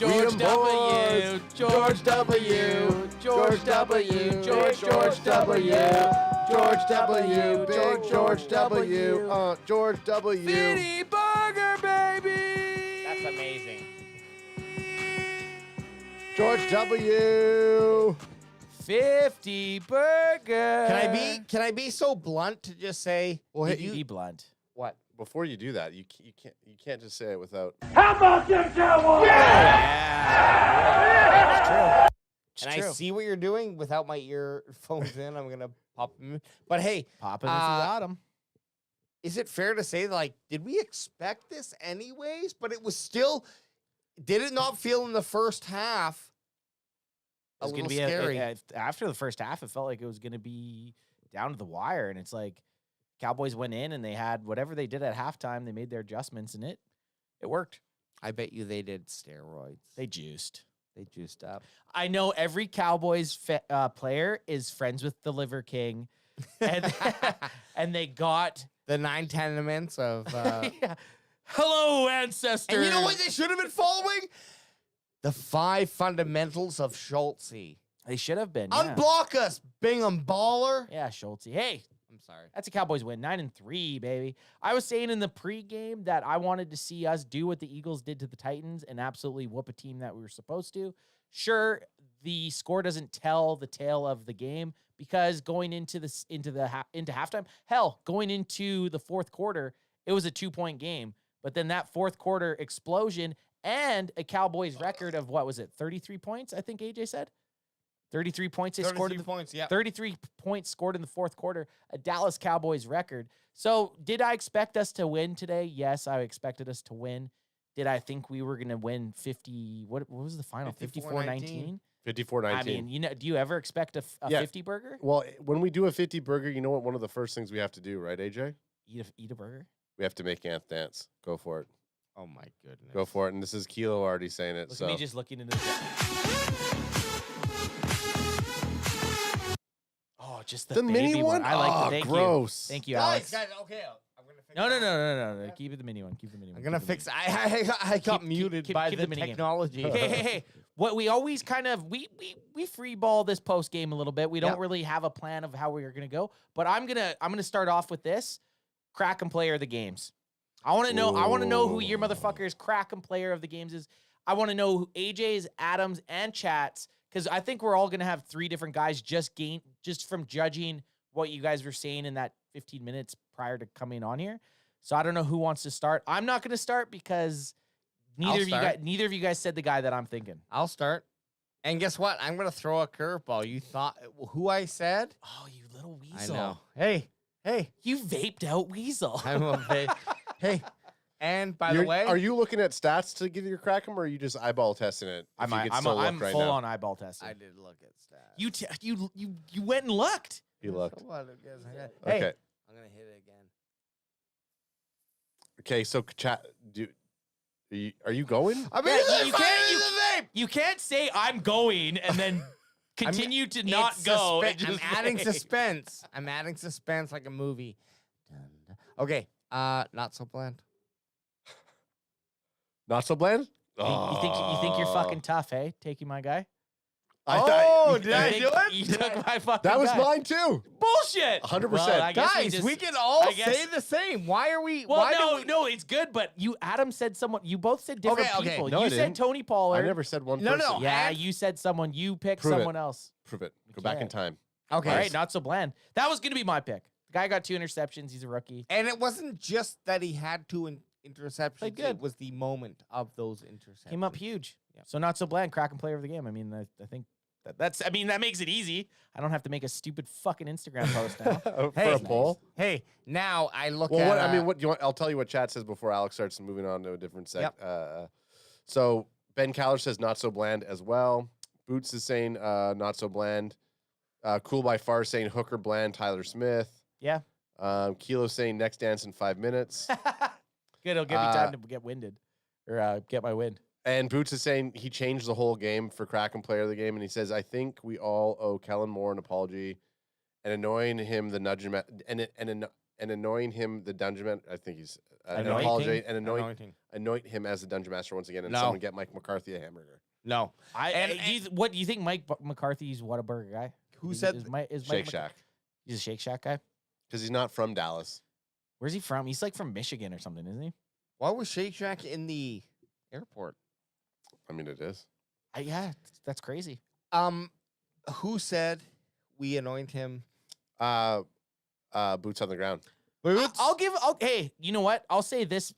George W. George W. George W. George W. George W. Big George W. George W. Fitty Burger, baby. That's amazing. George W. 50 Burger. Can I be so blunt to just say? Well, hey, Be blunt. What? before you do that, you can't just say it without. How about them Cowboys? Yeah. It's true. It's And true. I see what you're doing without my earphones in. I'm gonna pop them. But hey, Pop it if you got 'em. is it fair to say, like, did we expect this anyways? But it was still, did it not feel in the first half a It was little gonna be scary? after the first half, it felt like it was going to be down to the wire, and it's like Cowboys went in and they had whatever they did at halftime. They made their adjustments, and it worked. I bet you they did steroids. They juiced. They juiced up. I know every Cowboys player is friends with the Liver King, and and they got The 9 tenements of. yeah. Hello, ancestors. And you know what they should have been following? The 5 fundamentals of Schultze. They should have been. Yeah, Unblock us, Bingham baller. yeah Schultz. Hey, I'm sorry. that's a Cowboys win, 9-3, baby. I was saying in the pregame that I wanted to see us do what the Eagles did to the Titans and absolutely whoop a team that we were supposed to. Sure, the score doesn't tell the tale of the game because going into halftime, hell, going into the fourth quarter, it was a 2-point game. But then that fourth quarter explosion and a Cowboys record of what was it, 33 points? I think AJ said 33 points. They scored in the points, yeah. 33 points scored in the fourth quarter, a Dallas Cowboys record. So did I expect us to win today? Yes, I expected us to win. Did I think we were going to win 50? What was the final? 54-19? 54-19. I mean, do you ever expect a Yeah. 50 burger? Well, when we do a 50 burger, you know what? One of the first things we have to do, right, AJ? Eat a burger? We have to make Anth dance. Go for it. Oh, my goodness. Go for it. And this is Kilo already saying it. Look so at me just looking into the Oh, just the mini baby one? I like Oh, the thank gross. you. Thank you, Guys, Alex. okay. I'm going to fix No. Keep it the mini one. Keep the mini one. I'm going to Keep the fix I got Keep- muted keep- by keep the the minigame. technology. Hey. What we always kind of we free ball this post game a little bit. We don't Yep. really have a plan of how we are gonna go. But I'm gonna start off with this. Crack and player of the games. I want to know who your motherfuckers crack and player of the games is. I want to know who AJ's, Adams, and Chats, because I think we're all gonna have 3 different guys just from judging what you guys were saying in that 15 minutes prior to coming on here. So I don't know who wants to start. I'm not gonna start because neither of you guys said the guy that I'm thinking. I'll start. And guess what? I'm going to throw a curveball. You thought who I said? Oh, you little I weasel. know. Hey. You vaped out weasel. I'm a Hey. And by the way, Are you looking at stats to give your crack 'em, or are you just eyeball testing it? I'm if you could still I'm look right full now? on eyeball testing. I did look at stats. You went and looked. He looked. So what? Hey, Okay. I'm going to hit it again. Okay. So, chat. Are you going? I mean, You can't say I'm going and then continue to not go. and I'm just adding say- suspense. I'm adding suspense like a movie. Dun, dun. Okay. Not so bland. Not so bland. You think you're fucking tough, hey? Taking my guy? Did I You do think- it? You took my fucking That was guy. mine too. Bullshit. 100%. Well, I guess Guys, just- we can all I guess- say the same. Why are we? Well, why no, it's good, but Adam said someone. You both said different Okay. people. No, I you said didn't. Tony Pollard. I never said one No, person. no. Yeah, And- you said someone. You picked Prove it. someone else. Prove it. Go back in can't. time. Okay. All right, not so bland. That was gonna be my pick. The guy got 2 interceptions. He's a rookie. And it wasn't just that he had 2 interceptions. Played good. It was the moment of those interceptions. Came up huge. Yeah. So not so bland. Cracking player of the game. I mean, I think that makes it easy. I don't have to make a stupid fucking Instagram post now. For Hey. a poll. Hey, now I look Well, at. what do you want? I'll tell you what chat says before Alex starts moving on to a different sec. So Ben Caller says not so bland as well. Boots is saying not so bland. Cool by Far saying Hooker bland. Tyler Smith. Yeah. Kilo saying next dance in 5 minutes. Good. It'll give me time to get winded or get my wind. And Boots is saying he changed the whole game for Kraken player of the game, and he says I think we all owe Kellen Moore an apology and annoying him the nudge him and anoint him the dungeon man. I think he's Anointing? apologize and Anointing. anoint him as the dungeon master once again, and No. someone get Mike McCarthy a hamburger. No. What do you think? Mike McCarthy's Whataburger guy? Who Is- said is Mike Shake Shack, He's a Shake Shack guy. because he's not from Dallas. Where's he from? He's like from Michigan or something, isn't he? why was Shake Shack in the airport? I mean, it is. Yeah, that's crazy. Who said we anoint him? Boots on the ground. Boots? Hey, you know what? I'll say this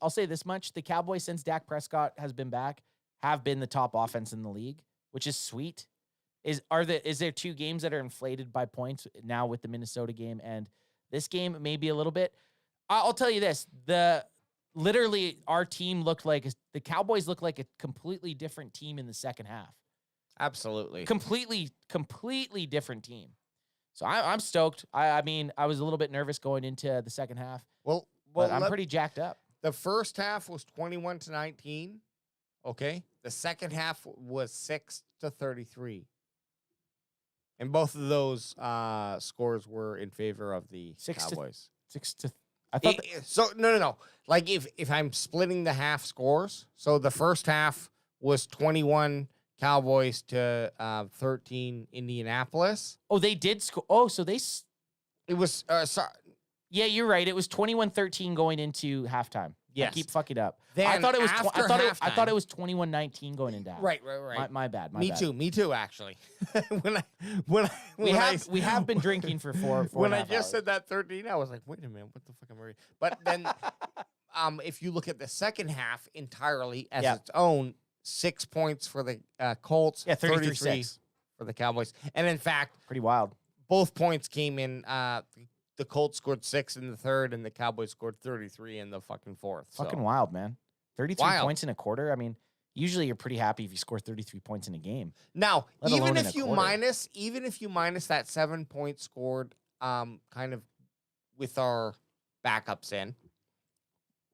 much. The Cowboys, since Dak Prescott has been back, have been the top offense in the league, which is sweet. Is there 2 games that are inflated by points now with the Minnesota game and this game maybe a little bit? I'll tell you this. Literally our team the Cowboys looked like a completely different team in the second half. Absolutely. Completely different team. So I'm stoked. I mean, I was a little bit nervous going into the second half, Well, but I'm pretty jacked up. The first half was 21-19. Okay. The second half was 6-33. And both of those scores were in favor of the Cowboys. 6-6. I thought So no. Like if I'm splitting the half scores, so the first half was 21 Cowboys to 13 Indianapolis. they did score. Oh, so It was sorry. yeah, you're right. It was 21-13 going into halftime. Yes. I keep fucking up. Then I thought it was after I thought halftime- it was 21-19 going into half. Right. My bad. Me too. Actually, We have been drinking for four when and a I half just hours. said that 13, I was like, wait a minute, what the fuck am I reading? But then, if you look at the second half entirely as its own, 6 points for the Colts, Yeah, 33 33-6. for the Cowboys, and in fact, Pretty wild. both points came in. The Colts scored 6 in the third, and the Cowboys scored 33 in the fucking fourth. Fucking wild, man. 33 Wild. points in a quarter. I mean, usually you're pretty happy if you score 33 points in a game. Now, Let alone even in a if you quarter. minus that 7 points scored, kind of with our backups in,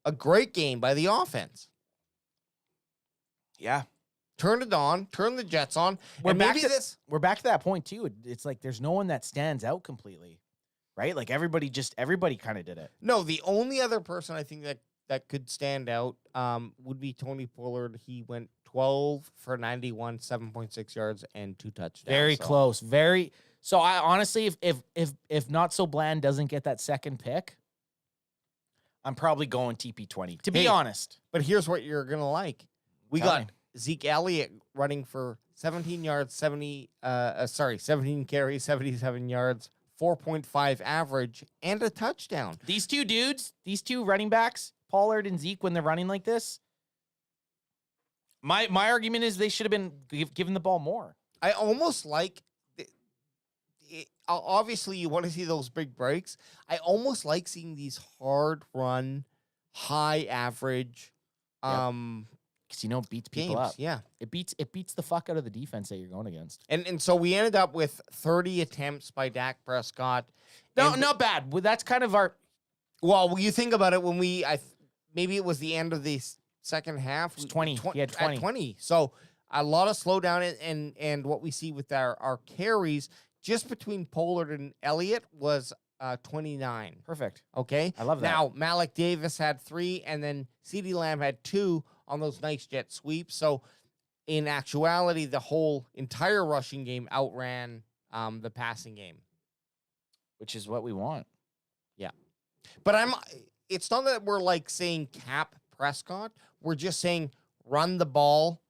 a great game by the offense. Yeah. Turn it on, turn the Jets on, We're and back maybe to- this. We're back to that point too. It's like there's no one that stands out completely. Right? Like everybody kind of did it. No, the only other person I think that could stand out would be Tony Pollard. He went 12 for 91, 7.6 yards, and 2 touchdowns. Very So- close. So I honestly, if Not So Bland doesn't get that second pick, I'm probably going TP20. To be Hey, honest. But here's what you're gonna like. We Tell got me. Zeke Elliott running for 17 yards, 17 carries, 77 yards, 4.5 average, and a touchdown. These two running backs, Pollard and Zeke, when they're running like this, my argument is they should have been given the ball more. I almost like. Obviously, you want to see those big breaks. I almost like seeing these hard run, high average, Because it beats people games. up. Yeah, It beats the fuck out of the defense that you're going against. and so we ended up with 30 attempts by Dak Prescott. No, And- not bad. Well, that's kind of our Well, when you think about it, when maybe it was the end of the second half. It was 20. He had 20. At 20. So a lot of slowdown, and what we see with our carries just between Pollard and Elliott was 29. perfect. Okay, I love that. Now Malik Davis had 3, and then CeeDee Lamb had 2 on those nice jet sweeps. So in actuality, the whole entire rushing game outran the passing game. Which is what we want. But it's not that we're like saying cap Prescott. We're just saying run the ball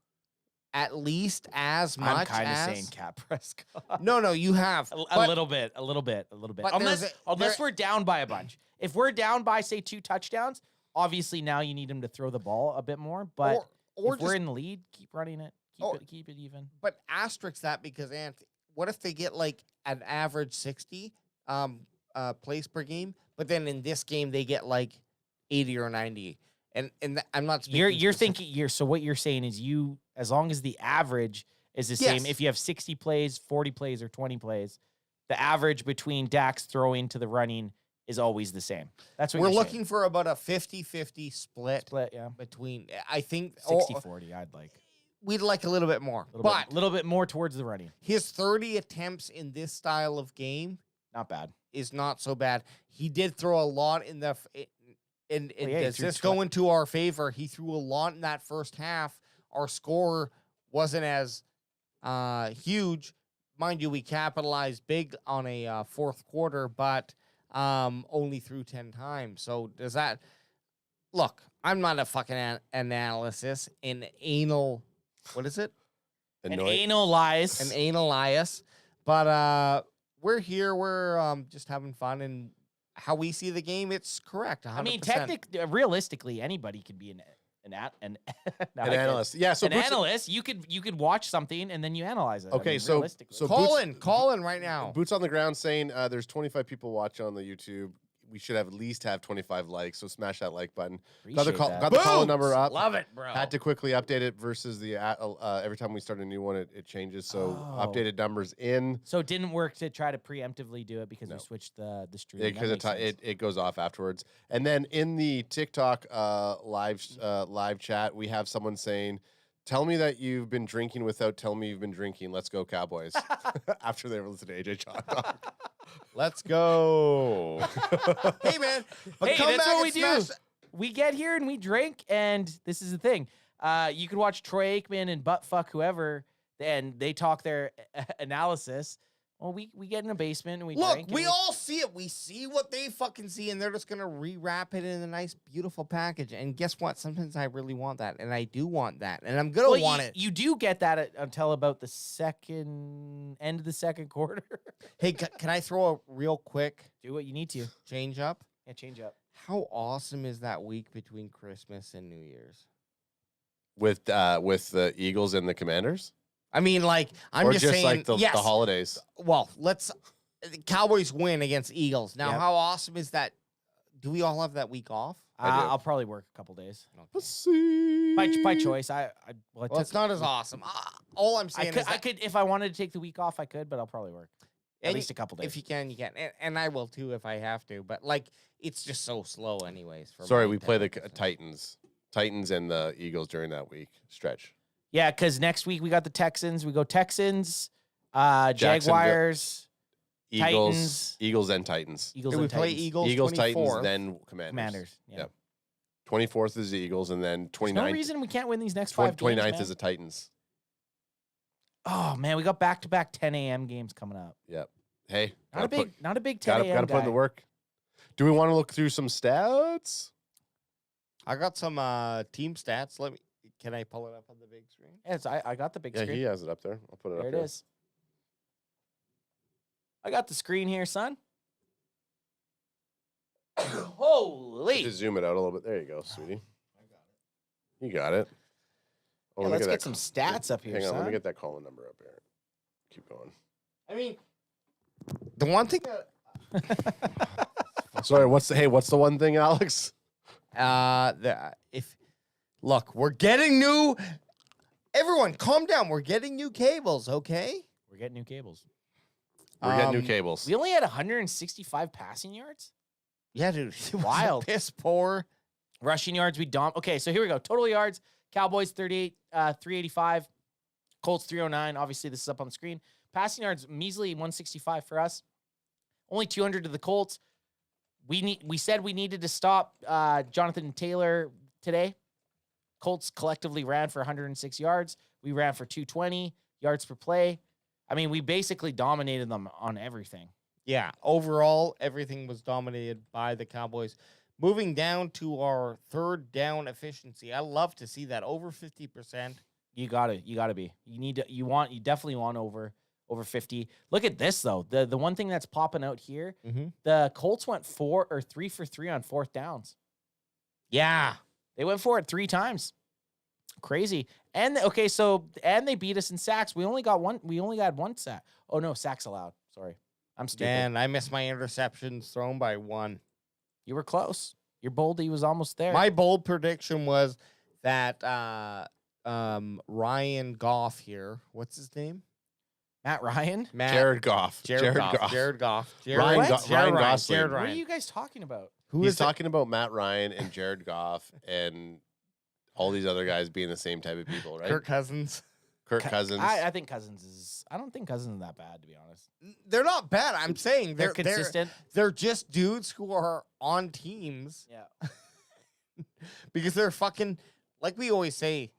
at least as much I'm kind of as saying Cap Prescott. No, you have A but- little bit. But Unless there- we're down by a bunch. If we're down by, say, 2 touchdowns, obviously now you need him to throw the ball a bit more. But or if we're just, in the lead, keep running it. Keep it even. but asterisk that because what if they get like an average 60 plays per game, but then in this game they get like 80 or 90, and I'm not speaking You're specific- thinking so what you're saying is as long as the average is the same, Yes. if you have 60 plays, 40 plays, or 20 plays, the average between Dak's throwing to the running is always the same. That's what we're you're looking for about a 50-50 split split, yeah. between. I think 60-40, I'd like. we'd like a little bit more, A but little bit more towards the running. his 30 attempts in this style of game Not bad. is not so bad. He did throw a lot in the and Well, yeah, he does threw this go into our favor? He threw a lot in that first half. Our score wasn't as huge. Mind you, we capitalized big on a fourth quarter, but only threw 10 times. So does that look? I'm not a fucking analysis. An anal, what is it? An anal lies. An analysis. But we're here. We're just having fun, and how we see the game, it's correct. 100%. I mean, realistically, anybody could be an analyst. Yeah, so an analyst. You could watch something and then you analyze it. Okay, I mean, so realistically. call in right now. Boots on the ground saying there's 25 people watching on the YouTube. We should at least have 25 likes, so smash that like button. Got the call number up. Love it, bro. Had to quickly update it versus the every time we start a new one, it changes. So updated numbers in. So it didn't work to try to preemptively do it because we switched the stream. Because it goes off afterwards. And then in the TikTok live chat, we have someone saying, "Tell me that you've been drinking without telling me you've been drinking. Let's go Cowboys." After they listened to AJ Chalk. Let's go. Hey, man. But hey, come that's back what we and do. We get here and we drink, and this is the thing. You can watch Troy Aikman and Buttfuck whoever, and they talk their analysis. Well, we get in a basement and we drink. Look, we all see it. We see what they fucking see, and they're just going to rewrap it in a nice, beautiful package. And guess what? Sometimes I really want that, and I do want that, and I'm going to want it. You do get that until about the end of the second quarter. Hey, can I throw a real quick Do what you need to. change up? Yeah, change up. How awesome is that week between Christmas and New Year's? With the Eagles and the Commanders? I mean, like, I'm or just just saying, like the yes. holidays. Well, Cowboys win against Eagles. Now, Yep. how awesome is that? Do we all have that week off? I'll probably work a couple days. Let's see. By choice. Well, it's not as awesome. All I'm saying is I could, if I wanted to take the week off, I could, but I'll probably work at least a couple days. If you can, you can. And I will, too, if I have to. But, like, it's just so slow anyways. Sorry, we play the Titans and the Eagles during that week stretch. Yeah, because next week we got the Texans. We go Texans, Jaguars, Titans. Eagles and Titans. Eagles Do we and play Titans. Eagles, Titans, 24th? then Commanders. Commanders. Yeah. Yep. 24th is the Eagles, and then 29th. There's no reason we can't win these next 5 games, 29th man. is the Titans. Oh man, we got back-to-back 10 a.m. games coming up. Yep. Hey, Not a big 10 a.m. Gotta put in the work. Do we want to look through some stats? I got some team stats. Can I pull it up on the big screen? Yes, I got the big Yeah, screen. he has it up there. I'll put it There up it here. is. I got the screen here, son. Holy! Just zoom it out a little bit. There you go, sweetie. I got it. You got it. Oh, Yeah, let me let's that get some stats up here, Hang on, son. let me get that calling number up here. Keep going. I mean, the one thing Sorry, what's the one thing, Alex? Look, we're getting new. Everyone, calm down. We're getting new cables, okay? We're getting new cables. We're getting new cables. We only had 165 passing yards. Yeah, dude. Wild. Piss poor. Rushing yards, Okay, so here we go. Total yards, Cowboys 385. Colts 309. Obviously, this is up on the screen. Passing yards, measly 165 for us. Only 200 to the Colts. We said we needed to stop Jonathan Taylor today. Colts collectively ran for 106 yards. We ran for 220 yards per play. I mean, we basically dominated them on everything. Yeah, overall, everything was dominated by the Cowboys. Moving down to our third down efficiency. I love to see that over 50%. You gotta be. You definitely want over 50. Look at this though. The one thing that's popping out here, the Colts went 3 for 3 on fourth downs. Yeah. They went for it 3 times. Crazy. And they beat us in sacks. We only got one sack. Oh no, sacks allowed. Sorry. I'm stupid. Man, I missed my interceptions thrown by 1. You were close. Your boldy was almost there. My bold prediction was that Ryan Goff here. What's his name? Matt Ryan? Jared Goff. Jared Goff. Ryan Gosling. Jared What Ryan. are you guys talking about? He's talking about Matt Ryan and Jared Goff and all these other guys being the same type of people, right? Kirk Cousins. Kirk Cousins. I think Cousins is. I don't think Cousins is that bad, to be honest. They're not bad. I'm saying They're consistent. They're just dudes who are on teams Yeah. because they're fucking, like we always say,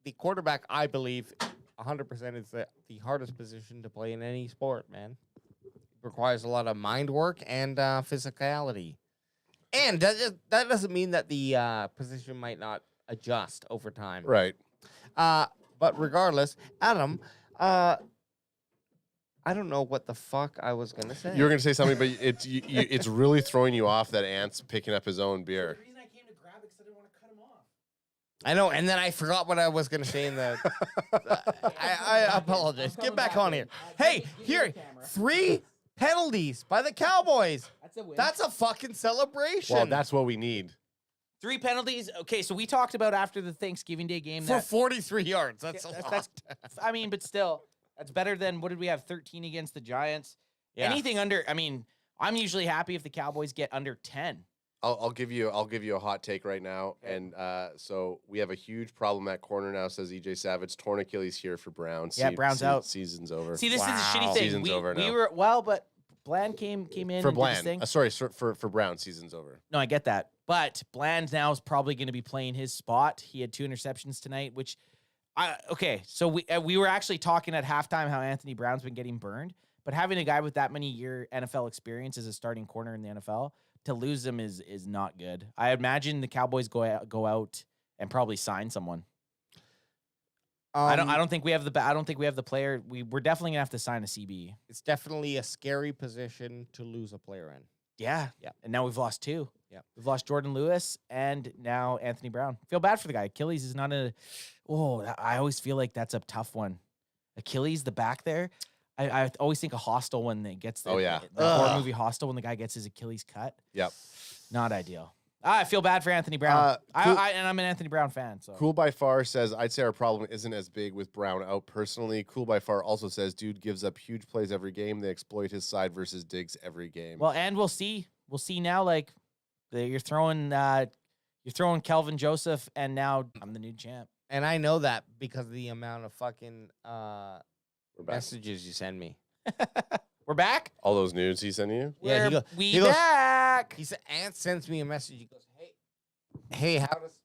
the quarterback, I believe, 100% is the hardest position to play in any sport, man. It requires a lot of mind work and physicality. And that doesn't mean that the position might not adjust over time. Right. But regardless, Adam, I don't know what the fuck I was going to say. You were going to say something, but it's really throwing you off that Ant's picking up his own beer. The reason I came to grab it because I didn't want to cut him off. I know, and then I forgot what I was going to say in the... I apologize. Get back on here. Hey, here, 3 penalties by the Cowboys. That's a win. That's a fucking celebration. Well, that's what we need. 3 penalties. Okay, so we talked about after the Thanksgiving Day game for that 43 yards. That's a lot. I mean, but still, that's better than what did we have? 13 against the Giants. Yeah. Anything under. I mean, I'm usually happy if the Cowboys get under 10. I'll give you a hot take right now, and so we have a huge problem at corner now. Says EJ Savage, torn Achilles here for Brown. Yeah, Brown's out. Season's over. See, this is a shitty thing. Season's over now. We were but Bland came in For and did this Bland. thing. Sorry, for Brown, season's over. No, I get that. But Bland now is probably going to be playing his spot. He had 2 interceptions tonight, which, okay. So we were actually talking at halftime how Anthony Brown's been getting burned. But having a guy with that many year NFL experience as a starting corner in the NFL, to lose him is not good. I imagine the Cowboys go out and probably sign someone. I don't think we have the player. We're definitely gonna have to sign a CB. It's definitely a scary position to lose a player in. Yeah. And now we've lost 2. Yeah. We've lost Jordan Lewis and now Anthony Brown. Feel bad for the guy. Achilles is not I always feel like that's a tough one. Achilles, the back there. I always think of Hostel when it gets the horror movie Hostel when the guy gets his Achilles cut. Yep. Not ideal. I feel bad for Anthony Brown. Cool. And I'm an Anthony Brown fan. So Cool by Far says, I'd say our problem isn't as big with Brown out personally. Cool by Far also says, dude gives up huge plays every game. They exploit his side versus Diggs every game. well, and we'll see now. Like you're throwing Kelvin Joseph, and now I'm the new champ. And I know that because of the amount of fucking We're back. messages you send me. We're back. All those nudes he sent you? Yeah, We he goes- back. He said, Ant sends me a message. He goes, hey, how does...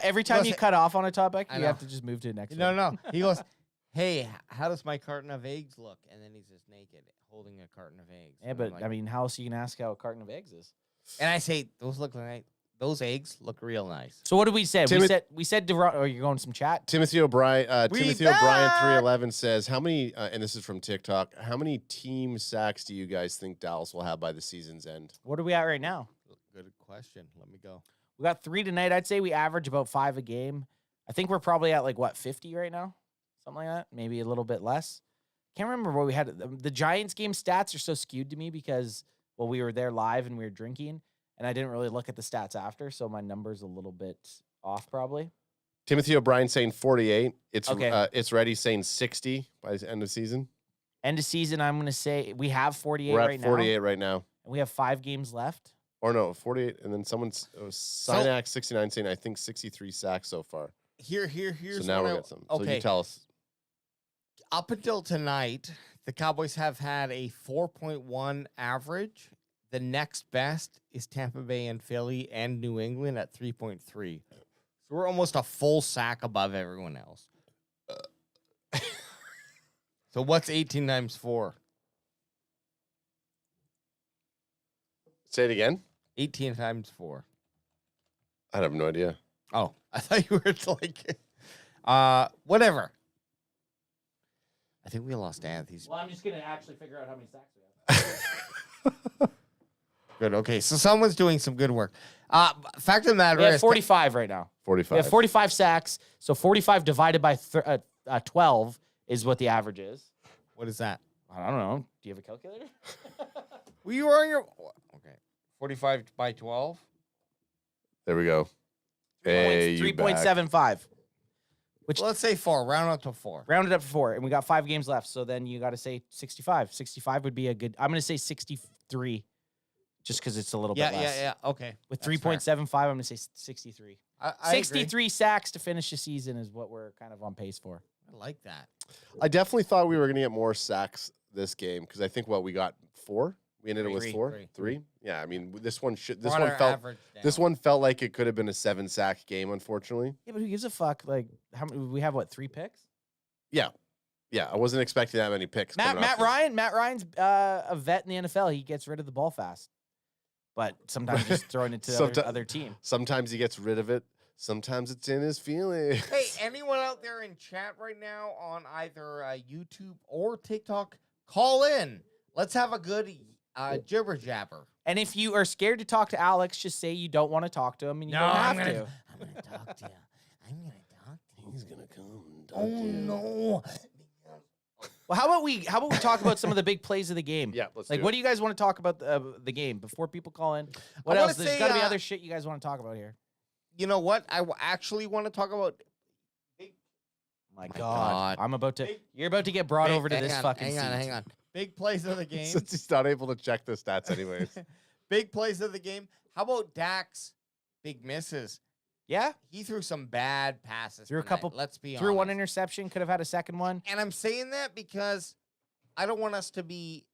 Every time you cut off on a topic, I you know. have to just move to the next No, one. no. He goes, hey, how does my carton of eggs look? And then he's just naked holding a carton of eggs. Yeah, And but I'm like- I mean, how else are you gonna ask how a carton of eggs is? And I say, those eggs look real nice. So what did we say? Timoth- we said oh, you're going some chat. Timothy O'Brien, We Timothy back! O'Brien 311 says, how many, and this is from TikTok, how many team sacks do you guys think Dallas will have by the season's end? What are we at right now? Good question. Let me go. We got 3 tonight. I'd say we average about 5 a game. I think we're probably at 50 right now, something like that. Maybe a little bit less. Can't remember what we had. The Giants game stats are so skewed to me because we were there live and we were drinking, and I didn't really look at the stats after, so my number's a little bit off probably. Timothy O'Brien saying 48. Okay. It's ready saying 60 by the end of season. End of season, I'm gonna say we have 48 We're at right 48 now, right now. and we have 5 games left. Or no, 48. And then Synax 69 saying, I think 63 sacks so far. Here's So now we got some. So Okay. you tell us. Up until tonight, the Cowboys have had a 4.1 average. The next best is Tampa Bay and Philly and New England at 3.3. So we're almost a full sack above everyone else. So what's 18 times 4? Say it again. 18 times 4. I have no idea. Oh, I thought you were whatever. I think we lost Anthony's. Well, I'm just gonna actually figure out how many sacks we have. Good. Okay, so someone's doing some good work. Fact of the matter We have is 45 right now. 45. We have 45 sacks. So 45 divided by 12 is what the average is. What is that? I don't know. Do you have a calculator? Well, you are on your... Okay. 45 by 12? There we go. Hey, you back. 3.75. Which Let's say 4. Round up to 4. rounded up to 4, and we got 5 games left. So then you got to say 65. 65 would be a good. I'm going to say 63, just because it's a little bit less. Yeah. Okay. With That's fair. 3.75, I'm going to say 63. I 63 sacks to finish the season is what we're kind of on pace for. I like that. I definitely thought we were going to get more sacks this game because I think we got 4. We ended it with 4, 3. Yeah, I mean this one felt like it could have been a 7-sack game, unfortunately. Yeah, but who gives a fuck? Like, how many? We have 3 picks? Yeah, I wasn't expecting that many picks. Matt Ryan's a vet in the NFL. He gets rid of the ball fast, but sometimes he's throwing it to other team. Sometimes he gets rid of it. Sometimes it's in his feelings. Hey, anyone out there in chat right now on either YouTube or TikTok, call in. Let's have a good jibber jabber. And if you are scared to talk to Alex, just say you don't want to talk to him, and you don't have to. I'm gonna talk to you. I'm gonna talk to you. He's gonna come. And talk Oh to you. no! Well, how about we talk about some of the big plays of the game? Yeah, let's. Like, what do you guys want to talk about the game before people call in? What else? There's got to be other shit you guys want to talk about here. You know what? I actually want to talk about. My God. You're about to get brought over to this fucking seat. Hang on. Big plays of the game. Since he's not able to check the stats anyways. Big plays of the game. How about Dak's big misses? Yeah. He threw some bad passes. Threw a couple. Let's be honest. Threw one interception. Could have had a second one. And I'm saying that because I don't want us to be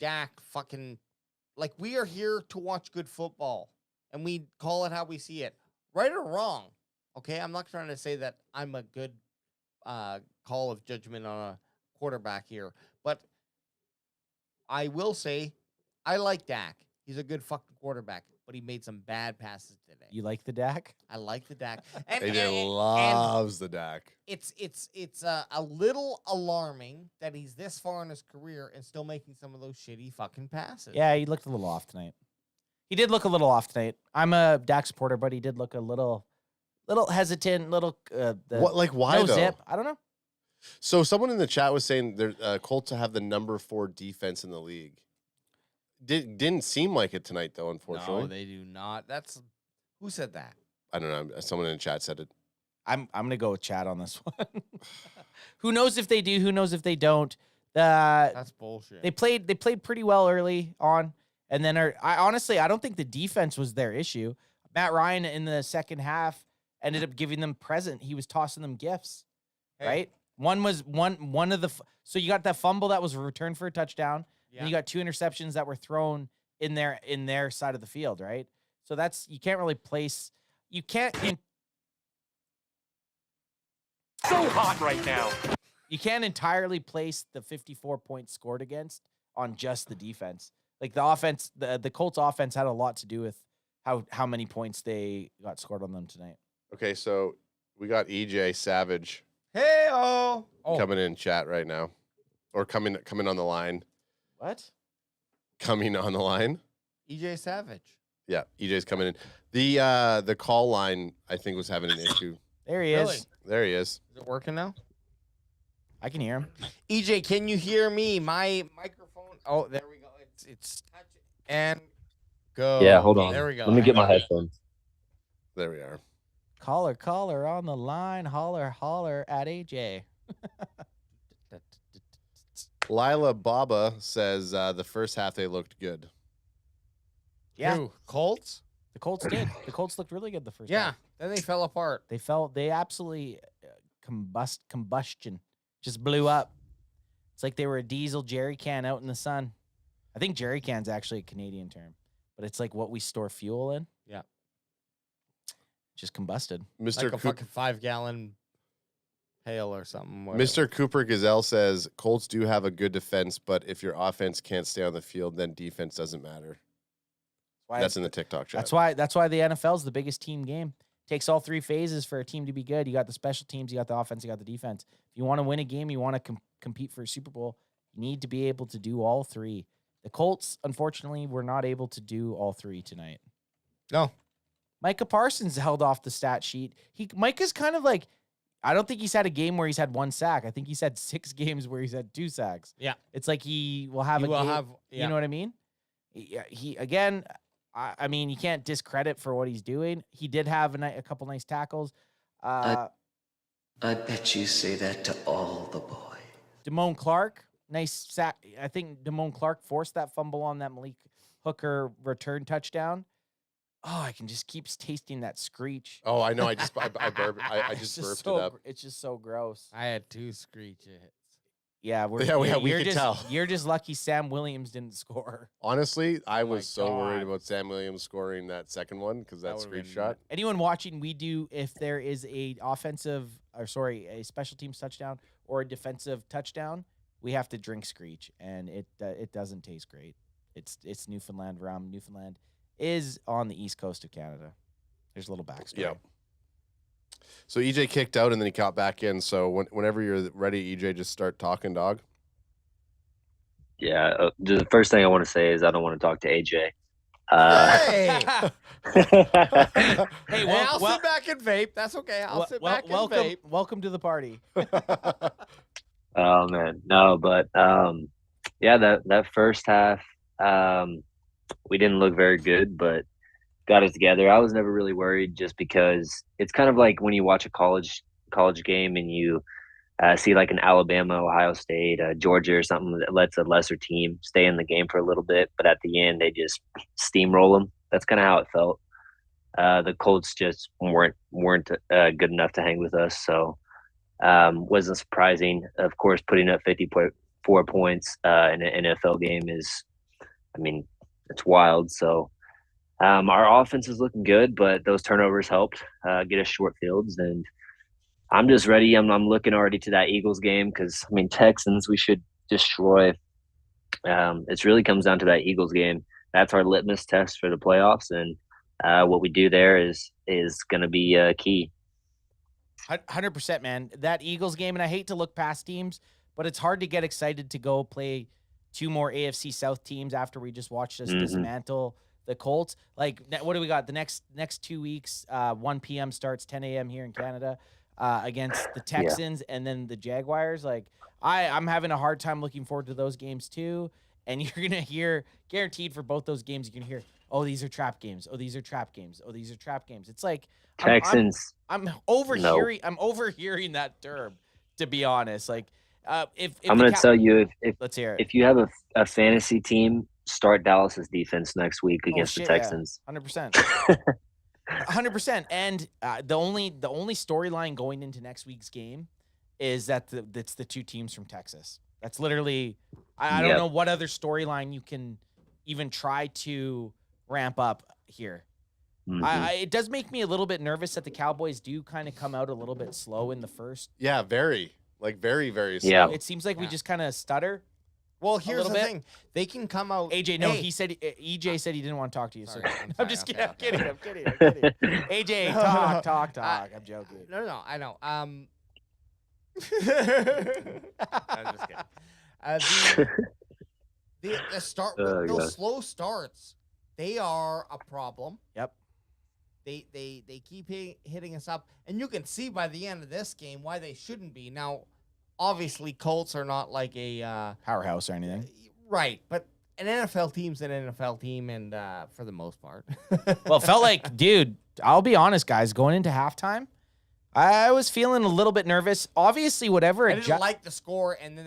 Dak fucking like we are here to watch good football and we call it how we see it. Right or wrong. Okay, I'm not trying to say that I'm a good call of judgment on a quarterback here, but I will say I like Dak. He's a good fucking quarterback, but he made some bad passes today. You like the Dak? I like the Dak. And AJ loves the Dak. It's a little alarming that he's this far in his career and still making some of those shitty fucking passes. Yeah, he looked a little off tonight. He did look a little off tonight. I'm a Dak supporter, but he did look a little hesitant, why no though? zip. I don't know. So someone in the chat was saying the Colts have the number 4 defense in the league. Didn't seem like it tonight though, unfortunately. No, they do not. Who said that? I don't know. Someone in the chat said it. I'm gonna go with Chad on this one. Who knows if they do? Who knows if they don't? That's bullshit. They played pretty well early on, and then I don't think the defense was their issue. Matt Ryan in the second half ended up giving them present. He was tossing them gifts, right? One of the so you got that fumble that was a return for a touchdown, and you got 2 interceptions that were thrown in their side of the field, right? So you can't really place. You can't. So hot right now. You can't entirely place the 54 points scored against on just the defense. Like the offense, the Colts offense had a lot to do with how many points they got scored on them tonight. Okay, so we got EJ Savage coming in chat right now, or coming on the line. What? Coming on the line. EJ Savage. Yeah, EJ's coming in. The call line I think was having an issue. There he is. There he is. Is it working now? I can hear him. EJ, can you hear me? My microphone. Oh, there we go. It's touch and go. Yeah, hold on. There we go. Let me get my headphones. There we are. Caller on the line. Holler at AJ. Lila Baba says the first half they looked good. Yeah. Who? Colts? The Colts did. The Colts looked really good the first Yeah. half. Then they fell apart. They absolutely combustion just blew up. It's like they were a diesel jerry can out in the sun. I think jerry can's actually a Canadian term, but it's like what we store fuel in. Yeah. Just combusted. Like a fucking 5-gallon pail or something. Mr. Cooper Gazelle says Colts do have a good defense, but if your offense can't stay on the field, then defense doesn't matter. That's in the TikTok chat. That's why the NFL is the biggest team game. Takes all 3 phases for a team to be good. You got the special teams, you got the offense, you got the defense. If you want to win a game, you want to compete for a Super Bowl, you need to be able to do all 3. The Colts, unfortunately, were not able to do all 3 tonight. No. Micah Parsons held off the stat sheet. Micah's kind of like, I don't think he's had a game where he's had 1 sack. I think he's had 6 games where he's had 2 sacks. Yeah. It's like he will have game. You know what I mean? He again, I mean, you can't discredit for what he's doing. He did have a couple nice tackles. I bet you say that to all the boys. Damone Clark, nice sack. I think Damone Clark forced that fumble on that Malik Hooker return touchdown. Oh, I can just keep tasting that screech. Oh, I know. I just It's burped so it up. It's just so gross. I had 2 screech hits. Yeah, we you're could just tell. you're just lucky Sam Williams didn't score. Honestly, I Oh my was so worried God. about Sam Williams scoring that second one because That that would've screen been shot. Anyone watching, we do if there is a special teams touchdown or a defensive touchdown, we have to drink screech, and it doesn't taste great. It's Newfoundland rum. Newfoundland is on the east coast of Canada. There's a little backstory. Yep. So EJ kicked out and then he got back in. So whenever you're ready, EJ, just start talking, dog. Yeah, the first thing I want to say is I don't want to talk to AJ. Hey! Hey, Hey, I'll sit back and vape. That's okay. I'll sit back and vape. Welcome to the party. Oh man, no, but yeah, that first half, we didn't look very good, but got it together. I was never really worried just because it's kind of like when you watch a college game and you see like an Alabama, Ohio State, Georgia or something that lets a lesser team stay in the game for a little bit, but at the end they just steamroll them. That's kind of how it felt. The Colts just weren't good enough to hang with us, so wasn't surprising. Of course, putting up 54 points in an NFL game is, I mean, it's wild. So our offense is looking good, but those turnovers helped get us short fields, and I'm just ready. I'm looking already to that Eagles game because, I mean, Texans we should destroy. It really comes down to that Eagles game. That's our litmus test for the playoffs, and what we do there is going to be key. 100%, man. That Eagles game, and I hate to look past teams, but it's hard to get excited to go play 2 more AFC South teams after we just watched us dismantle the Colts. Like, what do we got? The next 2 weeks, 1 p.m. starts, 10 a.m. here in Canada against the Texans and then the Jaguars. Like, I'm having a hard time looking forward to those games too. And you're going to hear, guaranteed for both those games, you're going to hear, oh, these are trap games. Oh, these are trap games. Oh, these are trap games. It's like Texans. I'm overhearing. I'm overhearing that term, to be honest. Like, if I'm going to tell you, if let's hear it. If you have a fantasy team, start Dallas's defense next week against the Texans. 100%. 100%. And the only storyline going into next week's game is that it's the 2 teams from Texas. That's literally. I don't know what other storyline you can even try to ramp up here. It does make me a little bit nervous that the Cowboys do kind of come out a little bit slow in the first. Yeah, very slow. Yeah. It seems like we just kind of stutter. Well, here's the thing. They can come out. AJ, no, Hey. he said EJ said he didn't want to talk to you. So Sorry, I'm just sorry, kidding. okay, I'm kidding. AJ, talk. I'm joking. No, I know. I'm just kidding. The start Oh, those God. slow starts, they are a problem. Yep. They keep hitting us up, and you can see by the end of this game why they shouldn't be. Now, obviously, Colts are not like a Powerhouse or anything. right, but an NFL team's an NFL team, and for the most part, Well, it felt like, dude, I'll be honest, guys, going into halftime, I was feeling a little bit nervous. Obviously, whatever I didn't like the score, and then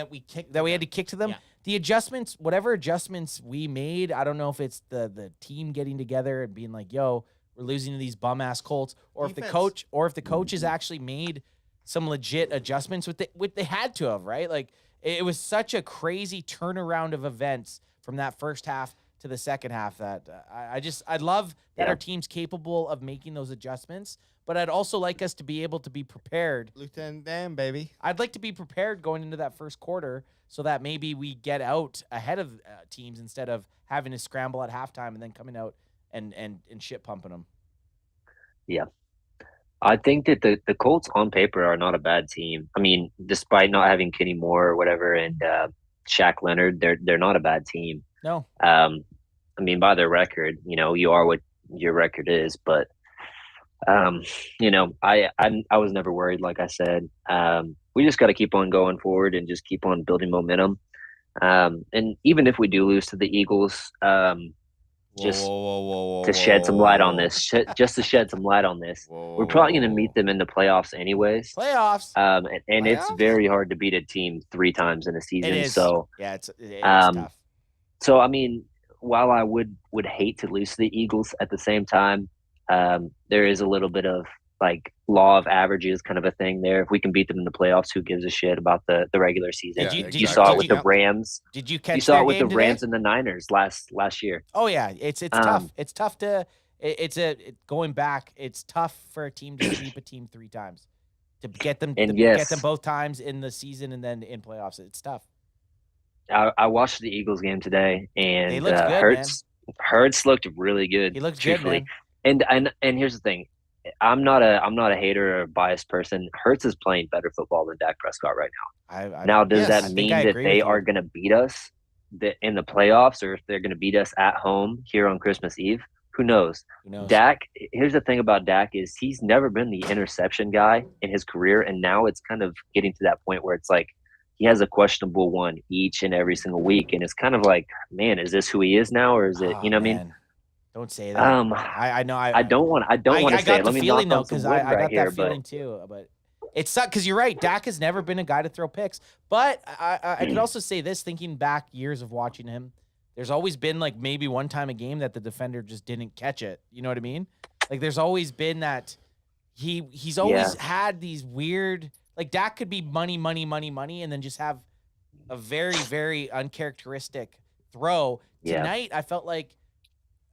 we kicked that we had to kick to them. Yeah. The adjustments, whatever adjustments we made, I don't know if it's the team getting together and being like, "Yo, we're losing to these bum ass Colts," or if the coach has actually made some legit adjustments with they had to have, right? Like, it was such a crazy turnaround of events from that first half to the second half that I love that our team's capable of making those adjustments, but I'd also like us to be able to be prepared. Lieutenant Dan, baby. I'd like to be prepared going into that first quarter so that maybe we get out ahead of teams instead of having to scramble at halftime and then coming out and shit pumping them. Yeah. I think that the Colts on paper are not a bad team. I mean, despite not having Kenny Moore or whatever and Shaq Leonard, they're not a bad team. No. I mean, by their record, you are what your record is, but I was never worried. Like I said, we just got to keep on going forward and just keep on building momentum. And even if we do lose to the Eagles, to shed some light on this, we're probably going to meet them in the playoffs anyways. Playoffs. And it's very hard to beat a team 3 times in a season. It is. So yeah, it's tough. so I mean, while I would hate to lose to the Eagles, at the same time, there is a little bit of like law of averages kind of a thing there. If we can beat them in the playoffs, who gives a shit about the regular season? Yeah, Did You saw it did with you- the Rams. Did you You catch saw their it with the game today? Rams and the Niners last year. Oh yeah, it's tough. Um, It's tough to going back. It's tough for a team to sweep a team 3 times, to get them And get them yes. both times in the season and then in playoffs. It's tough. I watched the Eagles game today, and They looked good, Hurts looked really good. He looked good, truthfully. man. And here's the thing, I'm not a hater or a biased person. Hurts is playing better football than Dak Prescott right now. Now, does yes, that I think mean I that agree they with are you. going to beat us in the playoffs, or if they're going to beat us at home here on Christmas Eve? Who knows? Who knows? Dak. Here's the thing about Dak is he's never been the interception guy in his career, and now it's kind of getting to that point where it's like he has a questionable one each and every single week, and it's kind of like, man, is this who he is now, or is it? Oh, You know what I mean? man. Don't say that. Um, I know. I don't want to I say got it. the Let me feeling knock though, on some because wood I right got here, that feeling but too. But it sucks because you're right. Dak has never been a guy to throw picks. But I could also say this, thinking back years of watching him, there's always been like maybe one time a game that the defender just didn't catch it. You know what I mean? Like there's always been that he's always had these weird, like Dak could be money, and then just have a very, very uncharacteristic throw. Yeah. Tonight, I felt like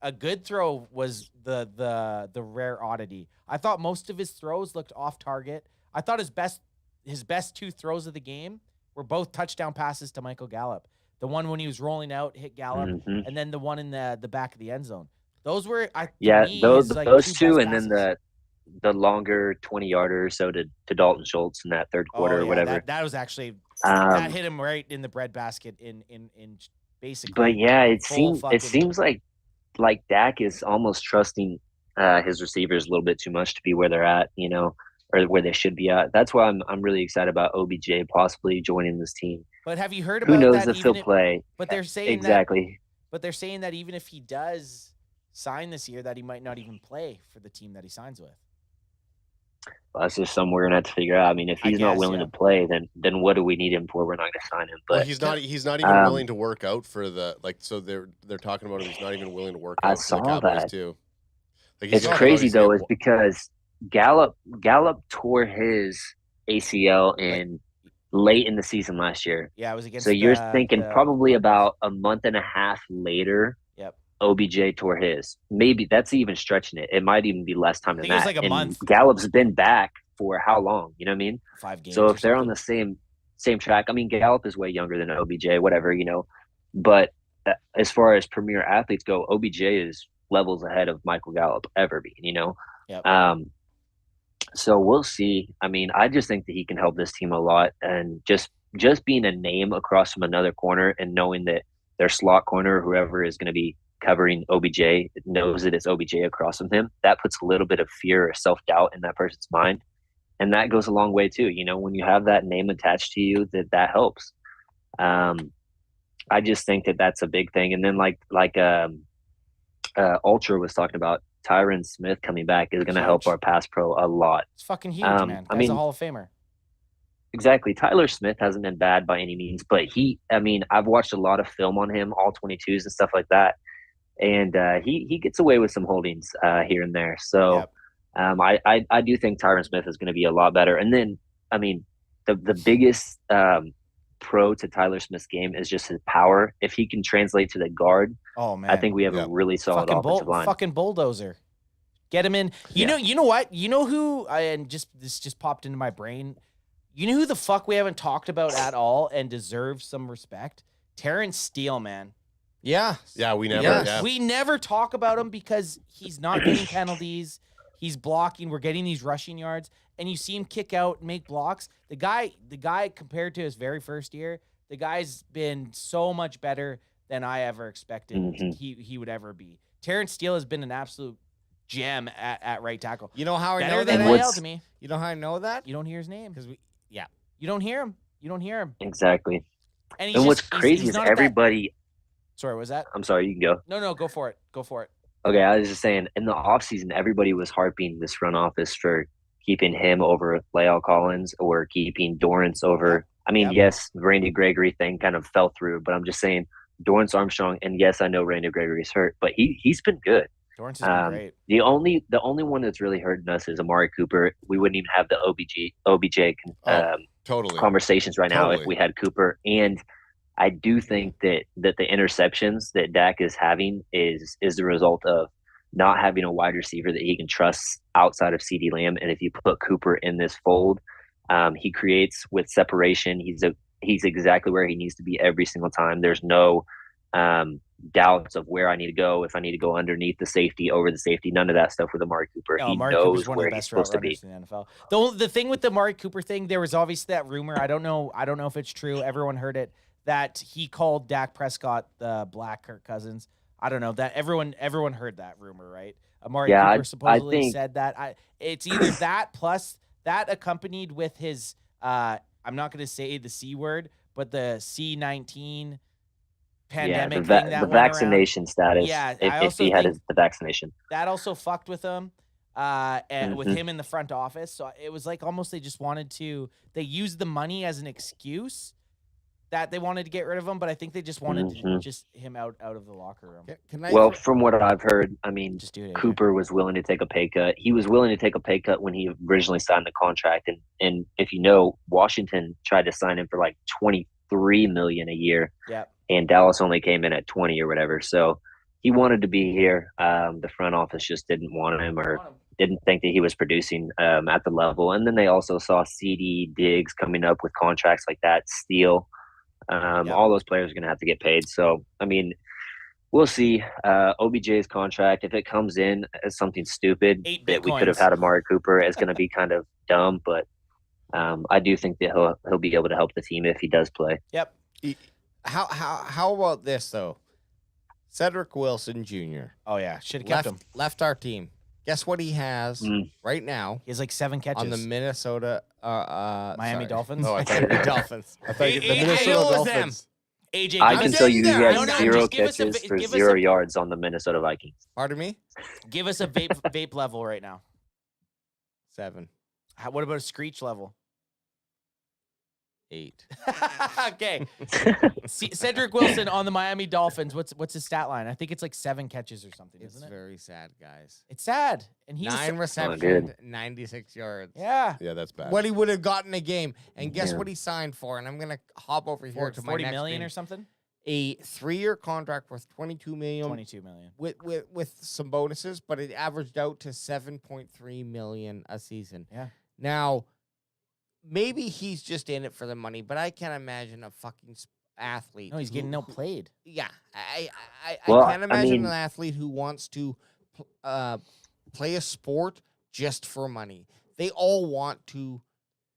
a good throw was the rare oddity. I thought most of his throws looked off target. I thought his best 2 throws of the game were both touchdown passes to Michael Gallup. The one when he was rolling out, hit Gallup, Mhm. and then the one in the back of the end zone. Those were those his, like, those 2 two, best and then passes. the longer 20-yarder or so to Dalton Schultz in that third quarter or whatever. That was actually that Um, hit him right in the breadbasket in basically. but yeah, it full seems like Dak is almost trusting his receivers a little bit too much to be where they're at, you know, or where they should be at. That's why I'm really excited about OBJ possibly joining this team. But have you heard Who about knows that? if he'll play? But they're saying Exactly. But they're saying that even if he does sign this year, that he might not even play for the team that he signs with. Well, that's just something we're gonna have to figure out. I mean, if I he's not guess, willing yeah. to play, then what do we need him for? We're not gonna sign him. Well, But he's not even um, willing to work out for the so they're talking about him. He's not even willing to work I out for the saw Cowboys that. too. Like he's It's talking about crazy he's gonna though, is because Gallup tore his ACL in late in the season last year. Yeah, it was against. So you're thinking the probably Cardinals. about a month and a half later, Yep. OBJ tore his. Maybe that's even stretching it. It might even be less time than think it was that. like a and month. Gallup's been back for how long? You know what I mean? 5 games. So or if they're on something. the same track, I mean, Gallup is way younger than OBJ, whatever, you know. But as far as premier athletes go, OBJ is levels ahead of Michael Gallup ever being, you know. Yep. So we'll see. I mean, I just think that he can help this team a lot, and just being a name across from another corner and knowing that their slot corner, whoever is going to be covering OBJ, knows that it's OBJ across from him. That puts a little bit of fear or self-doubt in that person's mind. And that goes a long way too. You know, when you have that name attached to you, that helps. I just think that that's a big thing. And then like Ultra was talking about, Tyron Smith coming back is going to help our pass pro a lot. It's fucking huge, man. I Guy's a mean, Hall of Famer. Exactly. Tyler Smith hasn't been bad by any means, but I've watched a lot of film on him, all 22s and stuff like that. And he gets away with some holdings here and there. So I do think Tyron Smith is going to be a lot better. And then, I mean, the biggest pro to Tyler Smith's game is just his power. If he can translate to the guard, oh man, I think we have a really solid offensive line. Fucking bulldozer. Get him in. You know what? You know who? This just popped into my brain. You know who the fuck we haven't talked about at all and deserves some respect? Terrence Steele, man. Yeah. Yeah, we never. Yes. Yeah. We never talk about him because he's not getting penalties. He's blocking. We're getting these rushing yards, and you see him kick out and make blocks. The guy compared to his very first year, the guy's been so much better than I ever expected he would ever be. Terrence Steele has been an absolute gem at right tackle. You know how I Better know than that? NIL to me. You know how I know that? You don't hear his name Because you don't hear him. You don't hear him. Exactly. And, And what's crazy is not at that- everybody. Sorry, was that? I'm sorry, you can go. No, go for it. Go for it. Okay, I was just saying, in the offseason, everybody was harping this front office for keeping him over La'el Collins or keeping Dorrance over. I mean, yes, the Randy Gregory thing kind of fell through, but I'm just saying Dorrance Armstrong, and yes, I know Randy Gregory is hurt, but he's been good. Dorrance has been great. The only one that's really hurting us is Amari Cooper. We wouldn't even have the OBJ Totally. conversations right now if we had Cooper. And I do think that the interceptions that Dak is having is the result of not having a wide receiver that he can trust outside of CeeDee Lamb. And if you put Cooper in this fold, he creates with separation. He's exactly where he needs to be every single time. There's no doubts of where I need to go, if I need to go underneath the safety, over the safety, none of that stuff with Amari Cooper. No, he Amari knows Cooper's one where of the he's best supposed to be. in the NFL. The thing with the Amari Cooper thing, there was obviously that rumor. I don't know if it's true. Everyone heard it, that he called Dak Prescott the Black Kirk Cousins. I don't know, that everyone heard that rumor, right? Amari Cooper supposedly said that. It's either that plus that accompanied with his I'm not going to say the C word, but the C-19 pandemic thing that the went vaccination around. status. Yeah, if he had the vaccination, that also fucked with him, and with him in the front office. So it was like almost they just wanted to. They used the money as an excuse that they wanted to get rid of him, but I think they just wanted to just him out of the locker room. From what I've heard, I mean, Just do it, Cooper was willing to take a pay cut. He was willing to take a pay cut when he originally signed the contract, and if you know, Washington tried to sign him for like $23 million a year. Yeah. And Dallas only came in at 20 or whatever. So he wanted to be here. The front office just didn't want him or didn't think that he was producing at the level. And then they also saw CD Diggs coming up with contracts like that, Steele. All those players are going to have to get paid. So, I mean, we'll see. OBJ's contract, if it comes in as something stupid that we could have had Amari Cooper, it's going to be kind of dumb. But I do think that he'll be able to help the team if he does play. Yep. How about this though? Cedric Wilson Jr. Oh yeah, should have kept him. Left our team. Guess what he has right now? He has like 7 catches on the Minnesota Miami Dolphins. Oh, I thought the Dolphins. I thought the Minnesota Dolphins. AJ, I can tell you he had No, 0 just catches for 0 yards on the Minnesota Vikings. Pardon me? Give us a vape level right now. 7. What about a screech level? 8. Okay. Cedric Wilson on the Miami Dolphins. What's his stat line? I think it's like 7 catches or something, It's isn't it? very sad, guys. It's sad. And he's 9 receptions, 96 yards. Yeah. Yeah, that's bad. What he would have gotten a game. And guess what he signed for? And I'm going to hop over here to my $40 next million thing. or something? A 3-year contract worth $22 million. $22 million. With some bonuses, but it averaged out to $7.3 million a season. Yeah. Now, maybe he's just in it for the money, but I can't imagine a fucking athlete. No, he's getting outplayed. Yeah, I Well, can't imagine I mean, an athlete who wants to play a sport just for money. They all want to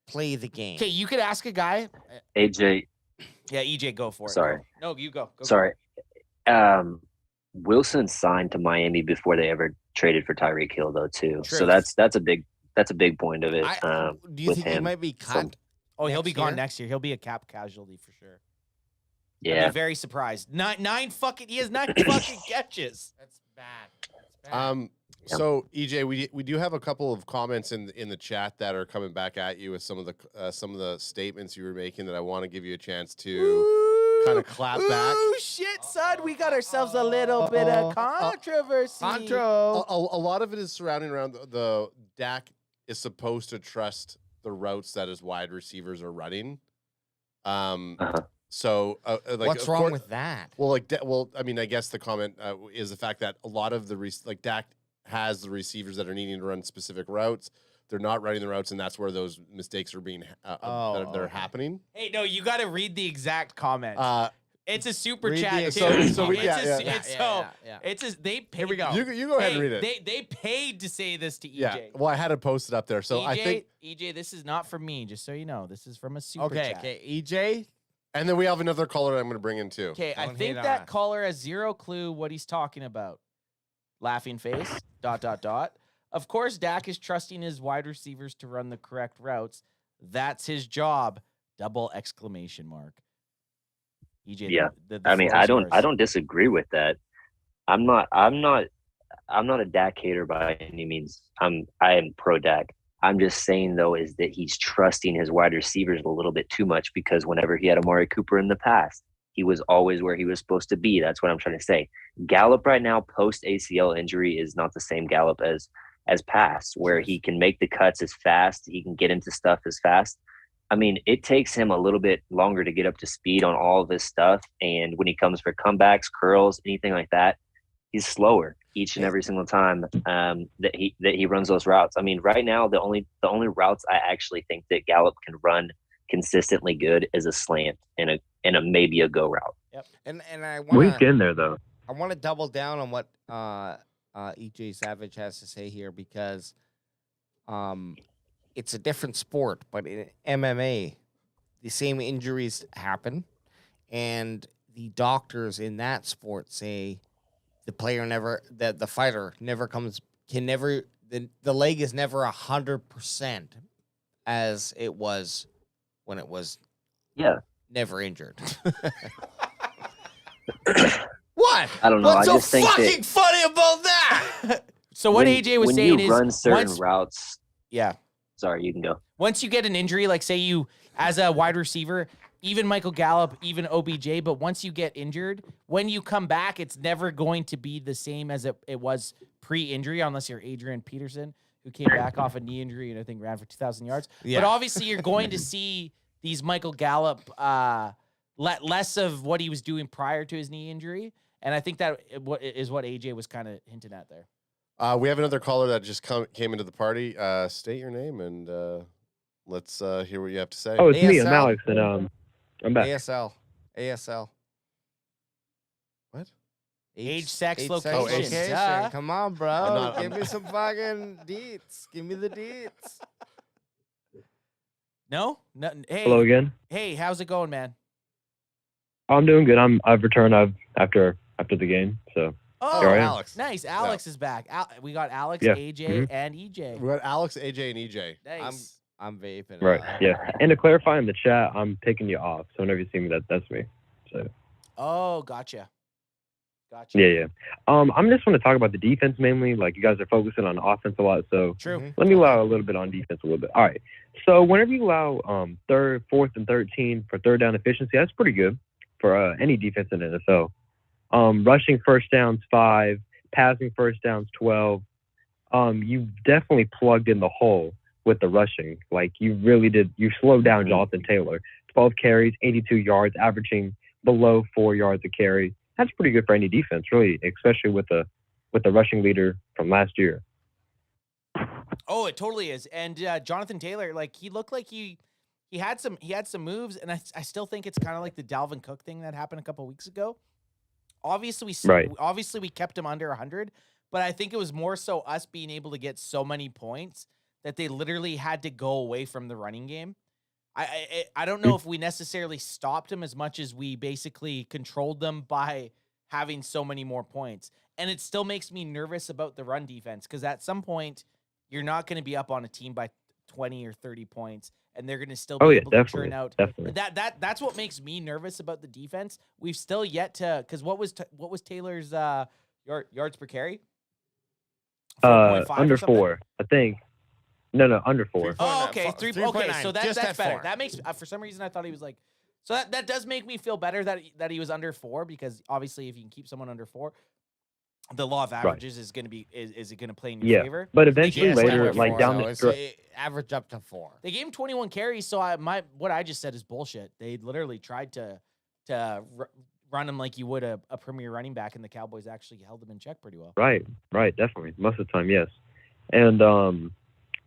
play the game. Okay, you could ask a guy. AJ, Yeah, EJ, go for it. Sorry. No, you go. sorry. Wilson signed to Miami before they ever traded for Tyreek Hill, though, too. True. So that's a big point of it. Do you with think he him. might be cut? Oh, he'll be next gone year? next year. He'll be a cap casualty for sure. I'd Yeah. be very surprised. He has 9 fucking catches. That's bad. So EJ, we do have a couple of comments in the chat that are coming back at you with some of the statements you were making that I want to give you a chance to kind of clap back. Ooh, shit, son. We got ourselves a little bit of controversy. Contro. A lot of it is surrounding around the Dak is supposed to trust the routes that his wide receivers are running. So like, What's wrong with that? Well, I mean, I guess the comment is the fact that a lot of the Dak has the receivers that are needing to run specific routes. They're not running the routes, and that's where those mistakes are being they're happening. Hey, no, you got to read the exact comment. It's a super Read chat the too. exact It's they paid. Here we go. You go ahead and read it. They paid to say this to EJ. Yeah. Well, I had it posted up there, so EJ, I think. EJ, this is not from me. Just so you know, this is from a super chat. Okay, EJ. And then we have another caller I'm going to bring in too. Okay, I Don't think hate that on us. caller has 0 clue what he's talking about. Laughing face. ... Of course, Dak is trusting his wide receivers to run the correct routes. That's his job. ! EJ, Yeah. the I mean, floor is yours. I don't disagree with that. I'm not a Dak hater by any means. I am pro Dak. I'm just saying though is that he's trusting his wide receivers a little bit too much because whenever he had Amari Cooper in the past, he was always where he was supposed to be. That's what I'm trying to say. Gallup right now, post ACL injury, is not the same Gallup as past, where he can make the cuts as fast, he can get into stuff as fast. I mean, it takes him a little bit longer to get up to speed on all of this stuff. And when he comes for comebacks, curls, anything like that, he's slower each and every single time that he runs those routes. I mean, right now, the only routes I actually think that Gallup can run consistently good is a slant and a maybe a go route. Yep. And I Weak want to in there though. double down on what EJ Savage has to say here, because it's a different sport, but in MMA, the same injuries happen, and the doctors in that sport say the fighter never the leg is never 100% as it was when it was never injured. What? I don't know. What's I so just think fucking funny about that? So what AJ was saying is, when you run certain routes. Yeah. Sorry, you can go. Once you get an injury, like say you, as a wide receiver, even Michael Gallup, even OBJ, but once you get injured, when you come back, it's never going to be the same as it was pre-injury, unless you're Adrian Peterson, who came back off a knee injury and I think ran for 2,000 yards. Yeah. But obviously you're going to see these Michael Gallup less of what he was doing prior to his knee injury. And I think that is what AJ was kind of hinting at there. We have another caller that just came into the party. State your name and let's hear what you have to say. Oh, it's me. I'm ASL. Alex, and I'm back. ASL. What? Age, sex, location. location. Duh. Come on, bro. I'm Give me some fucking deets. Give me the deets. No? Hey, Hello again. Hey, how's it going, man? I'm doing good. I've returned. After the game. So Oh, Here I am. Alex. nice. Alex is back. We got Alex, Yeah. AJ, and EJ. We got Alex, AJ, and EJ. Nice. I'm vaping. right, yeah. And to clarify in the chat, I'm picking you off. So whenever you see me, that's me. So Oh, gotcha. Gotcha. yeah. I'm just want to talk about the defense mainly. Like you guys are focusing on offense a lot. So True. Mhm. let me allow a little bit on defense a little bit. All right. So whenever you allow 3rd, 4th, and 13 for third down efficiency, that's pretty good for any defense in the NFL. Rushing first downs 5, passing first downs 12. You definitely plugged in the hole with the rushing. Like you really did. You slowed down Jonathan Taylor. 12 carries, 82 yards, averaging below 4 yards a carry. That's pretty good for any defense, really, especially with the rushing leader from last year. Oh, it totally is. And Jonathan Taylor, like he looked like he had some moves, and I still think it's kind of like the Dalvin Cook thing that happened a couple weeks ago. Obviously, we kept him under 100, but I think it was more so us being able to get so many points that they literally had to go away from the running game. I don't know if we necessarily stopped them as much as we basically controlled them by having so many more points. And it still makes me nervous about the run defense, because at some point you're not going to be up on a team by 20 or 30 points, and they're going to still be able to churn out. Definitely. That's what makes me nervous about the defense. We've still yet to, because what was Taylor's yards per carry? 4.5 Under or something? 4, I think. No, under 4. Oh, okay. 3.9, Okay, so just that's at better. 4. That makes for some reason I thought he was like. So that does make me feel better that he was under 4, because obviously if you can keep someone under 4, the law of averages is going to be is it going to play in your favor? But eventually Yes, later, under like 4, down though. the It's stretch. average up to 4. They gave him 21 carries, so what I just said is bullshit. They literally tried to run him like you would a premier running back, and the Cowboys actually held him in check pretty well. Right, definitely. Most of the time, yes. And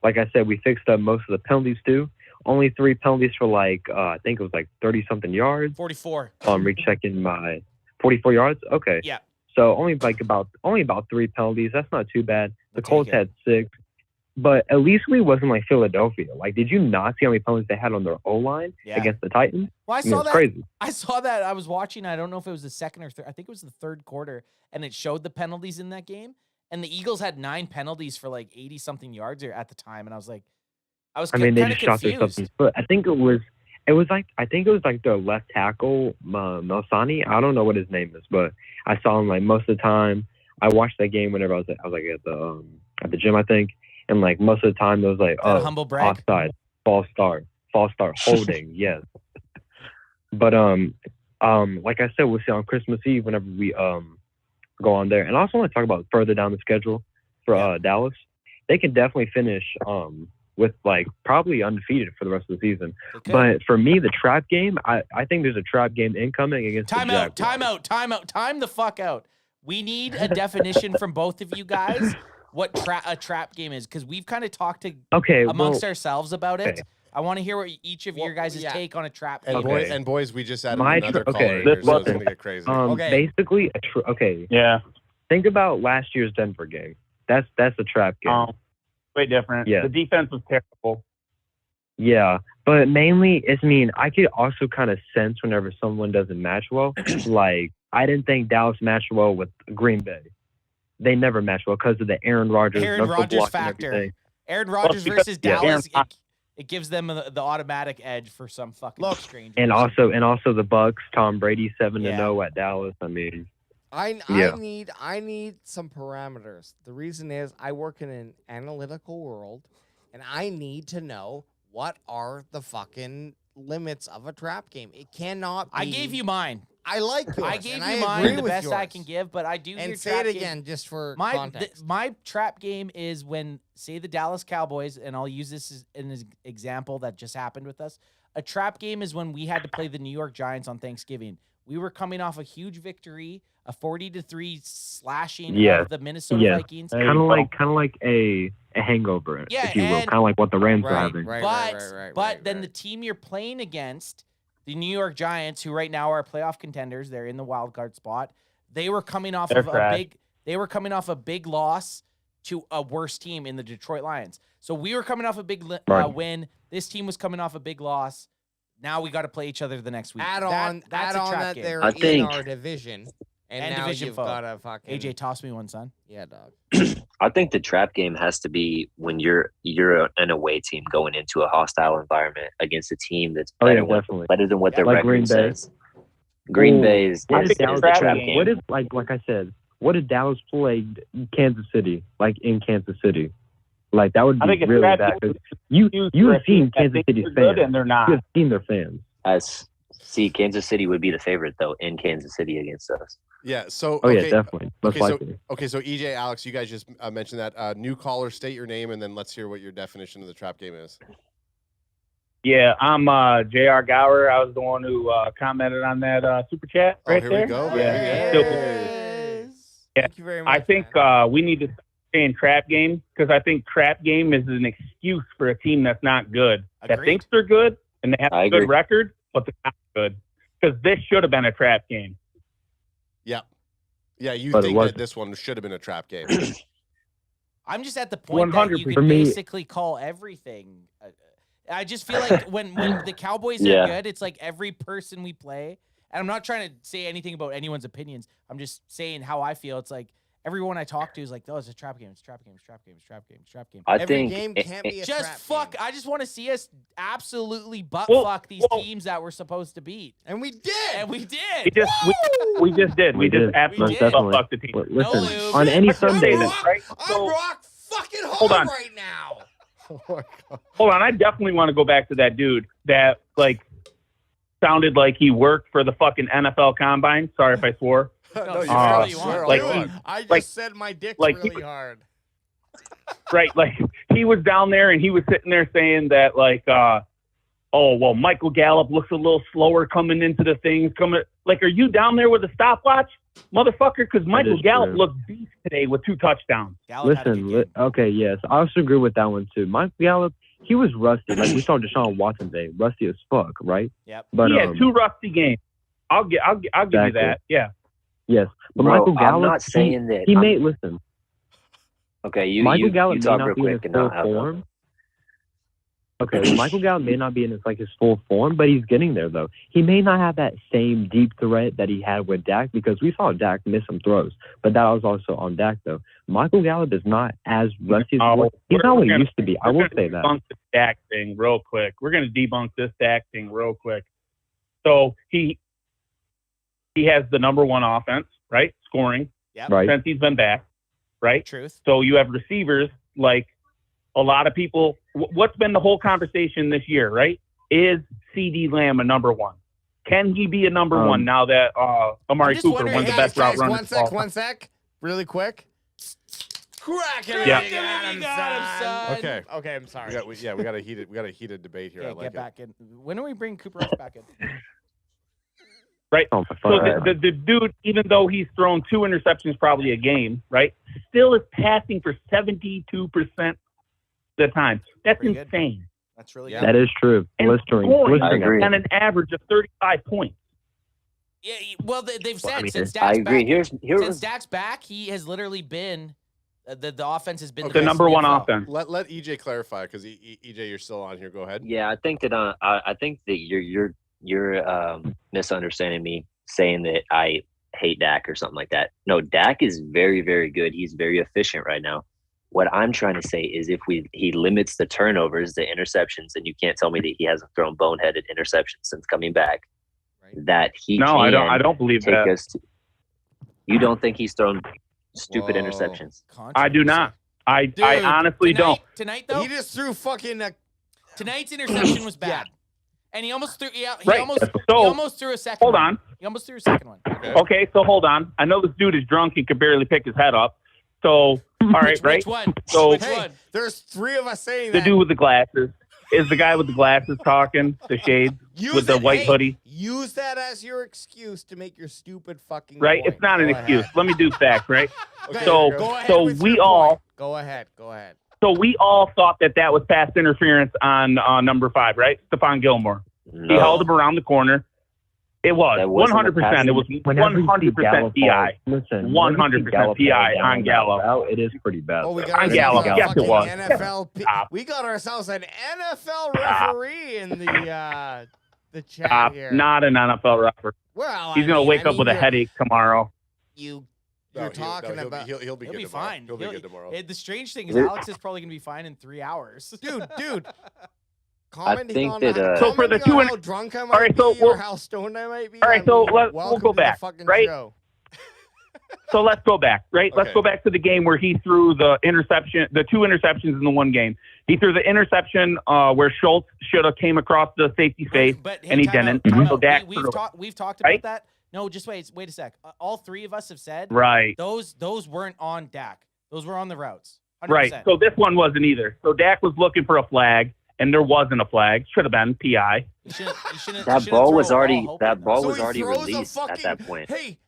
like I said, we fixed up most of the penalties too. Only 3 penalties for I think it was like 30-something yards. 44. Rechecking my 44 yards. Okay. Yeah. So only about 3 penalties. That's not too bad. The We'll Colts take it. had 6, but at least we wasn't like Philadelphia. Like, did you not see how many penalties they had on their O line Yeah. against the Titans? Well, I I mean, saw it's that. crazy. I saw that. I was watching. I don't know if it was the second or third. I think it was the third quarter, and it showed the penalties in that game. And the Eagles had 9 penalties for like 80-something yards at the time, and I was like, I mean, they kind of just shot confused. themselves. But I think it was like their left tackle, Melsani. I don't know what his name is, but I saw him like most of the time. I watched that game whenever I was at the gym, I think, and like most of the time it was like, That humble brag. offside, false start, holding, yes. But Like I said, we'll see on Christmas Eve whenever we go on there. And I also want to talk about further down the schedule for Dallas. They can definitely finish with like probably undefeated for the rest of the season. But for me, the trap game, I think there's a trap game incoming against Time the out. Time the fuck out. We need a definition from both of you guys what a trap game is, because we've kind of talked amongst ourselves about it. I want to hear what each of your guys' take on a trap game. And boys, we just added another caller here, so it's going to get crazy. Basically, think about last year's Denver game. That's a trap game. Way different. Yeah. The defense was terrible. Yeah, but mainly, I could also kind of sense whenever someone doesn't match well. Like, I didn't think Dallas matched well with Green Bay. They never matched well because of the Aaron Rodgers factor. Aaron Rodgers versus Dallas, it gives them the automatic edge for some fucking strange. And also the Bucks, Tom Brady 7-0 at Dallas. I mean, I need some parameters. The reason is I work in an analytical world, and I need to know what are the fucking limits of a trap game. It cannot be. I gave you mine. I like yours. I gave you mine, the best I can give, but I do. And say it again, just for context. My trap game is when, say, the Dallas Cowboys, and I'll use this as an example that just happened with us. A trap game is when we had to play the New York Giants on Thanksgiving. We were coming off a huge victory, a 40-3 slashing of the Minnesota Vikings. Kind of like a hangover, if you will. Kind of like what the Rams are having. But then the team you're playing against, the New York Giants, who right now are playoff contenders, they're in the wild card spot. They were coming off a big loss to a worse team in the Detroit Lions. So we were coming off a big win. This team was coming off a big loss. Now we got to play each other the next week. That's a trap game. They're in our division. And now division you've foe. got to fucking... AJ, toss me one, son. Yeah, dog. I think the trap game has to be when you're an away team going into a hostile environment against a team that's better than what their record says. Green Bay is the trap game. What is like I said? What did Dallas play Kansas City in Kansas City? Like that would be really bad. You've seen Kansas City's fans, and they're not. You've seen their fans. Kansas City would be the favorite though in Kansas City against us. Yeah. So. Yeah, definitely. Most likely. So EJ, Alex, you guys just mentioned that. New caller, state your name, and then let's hear what your definition of the trap game is. Yeah, I'm J.R. Gower. I was the one who commented on that super chat right here there. We go. Thank you very much. I think we need to stay in trap game because I think trap game is an excuse for a team that's not good. That thinks they're good and they have a good record, but they're not good. Because this should have been a trap game. Yeah. Yeah, you think that this one should have been a trap game. I'm just at the point 100%. that you can basically call everything. I just feel like when the Cowboys are good, it's like every person we play, and I'm not trying to say anything about anyone's opinions. I'm just saying how I feel. It's like everyone I talk to is like, oh, it's a trap game. It's a trap game. It's a trap game. It's a trap game. It's a trap game. Every game can't be a just trap fuck. game. I just want to see us absolutely fuck these teams that we're supposed to beat. And we did. We did. We just did. We just absolutely fucked the team. Listen, on any Sunday, I'm rock fucking hard right now. Oh my God. Hold on, I definitely want to go back to that dude that sounded like he worked for the fucking NFL Combine. Sorry if I swore. No, you I just said my dick's really hard. Right, he was down there and he was sitting there saying that Michael Gallup looks a little slower coming into the things. Are you down there with a stopwatch, motherfucker? Because Michael Gallup looked beast today with 2 touchdowns. Okay, yes, I also agree with that one too. Michael Gallup, he was rusty. Like we saw Deshaun Watson today, rusty as fuck, right? Yep. But he had 2 rusty games. I'll give you that. Yeah. Yes, but Bro, Michael Gallup. I'm not saying that he may listen. Okay, Michael Gallup you may talk not real be in quick his and full form. Okay, well, Michael Gallup may not be in his full form, but he's getting there though. He may not have that same deep threat that he had with Dak because we saw Dak miss some throws, but that was also on Dak though. Michael Gallup is not as rusty. He's not what he used to be. I will say that. Debunk this Dak thing real quick. We're going to debunk this Dak thing real quick. So he has the number 1 offense, right? Scoring, right? Since he's been back, right? Truth. So you have receivers a lot of people. What's been the whole conversation this year, right? Is CD Lamb a number 1? Can he be a number one now that Amari just Cooper wondering- won the Guys, best route guys, runner? one sec, really quick. Crack it, Yeah. you got him, son. Okay. Okay, I'm sorry. We got a heated debate here. Yeah, I like get it. back in. When do we bring Cooper Rush back in? Right. Oh, my So fuck. the dude, even though he's thrown 2 interceptions probably a game, right, still is passing for 72% of the time. That's Pretty good. insane. That's really Yeah. good. That is true. And Blistering. scoring I agree. at an average of 35 points. Yeah, well, they've said I mean, since I Dak's agree. back, Here since was Dak's back, he has literally been the offense has been Okay. The best number in the one NFL. offense. Let EJ clarify because EJ, you're still on here. Go ahead. Yeah, I think that I think that you're misunderstanding me, saying that I hate Dak or something like that. No, Dak is very, very good. He's very efficient right now. What I'm trying to say is if he limits the turnovers, the interceptions, and you can't tell me that he hasn't thrown boneheaded interceptions since coming back, Right. that he No, can I don't believe take that. us to, you don't think he's thrown stupid Whoa. interceptions? I do not. I Dude, honestly don't. Tonight though, He just threw fucking tonight's interception was bad, Yeah. and he almost threw. Yeah, he Right. almost So, he almost threw a second. hold one. on. He almost threw a second one. Okay, so hold on. I know this dude is drunk and can barely pick his head up. So, all right, Which, right? Which one? So- Which Hey, one? there's 3 of us saying The that. dude with the glasses. Is the guy with the glasses talking? The shades Use with the it- white hey, hoodie? Use that as your excuse to make your stupid fucking Right? point. It's not an Go excuse. ahead. Let me do facts, right? Okay, So- go ahead so with we your all- point. Go ahead. So we all thought that was pass interference on number 5, right? Stephon Gilmore. He No. held him around the corner. It was That wasn't a 100%. It was Whenever you see 100% Gallup PI. fall- listen, 100% whenever you see PI Gallup on fall Gallup. down that route, it is pretty bad. Oh, we though. got On ourselves Gallup. a Yes, it fucking was. NFL. Stop. We got ourselves an NFL referee in the chat Stop. here. Not an NFL referee. Well, He's going to wake up with a headache tomorrow. You're No, talking he'll about, He'll be He'll good be tomorrow. fine. He'll be good tomorrow. The strange thing is, Here- Alex is probably gonna be fine in 3 hours. dude. Commenting think on that, how, So for the commenting on two- how drunk I might all right, so be or we'll- how stoned I might be. all right, I so mean, we'll welcome go to the back, fucking right? show. So let's go back, right? Let's Okay. go back to the game where he threw the 2 interceptions in the one game. He threw the interception where Schultz should have came across the safety face, But hey, and he time out, didn't. time So out. Dak We've threw- talked Right? about that. No, just wait a sec. All 3 of us have said Right, those weren't on Dak. Those were on the routes. 100%. right. So this one wasn't either. So Dak was looking for a flag, and there wasn't a flag. Should have been PI. You shouldn't That throw ball a was already hoping that ball So was he already throws a released at fucking- that point. Hey,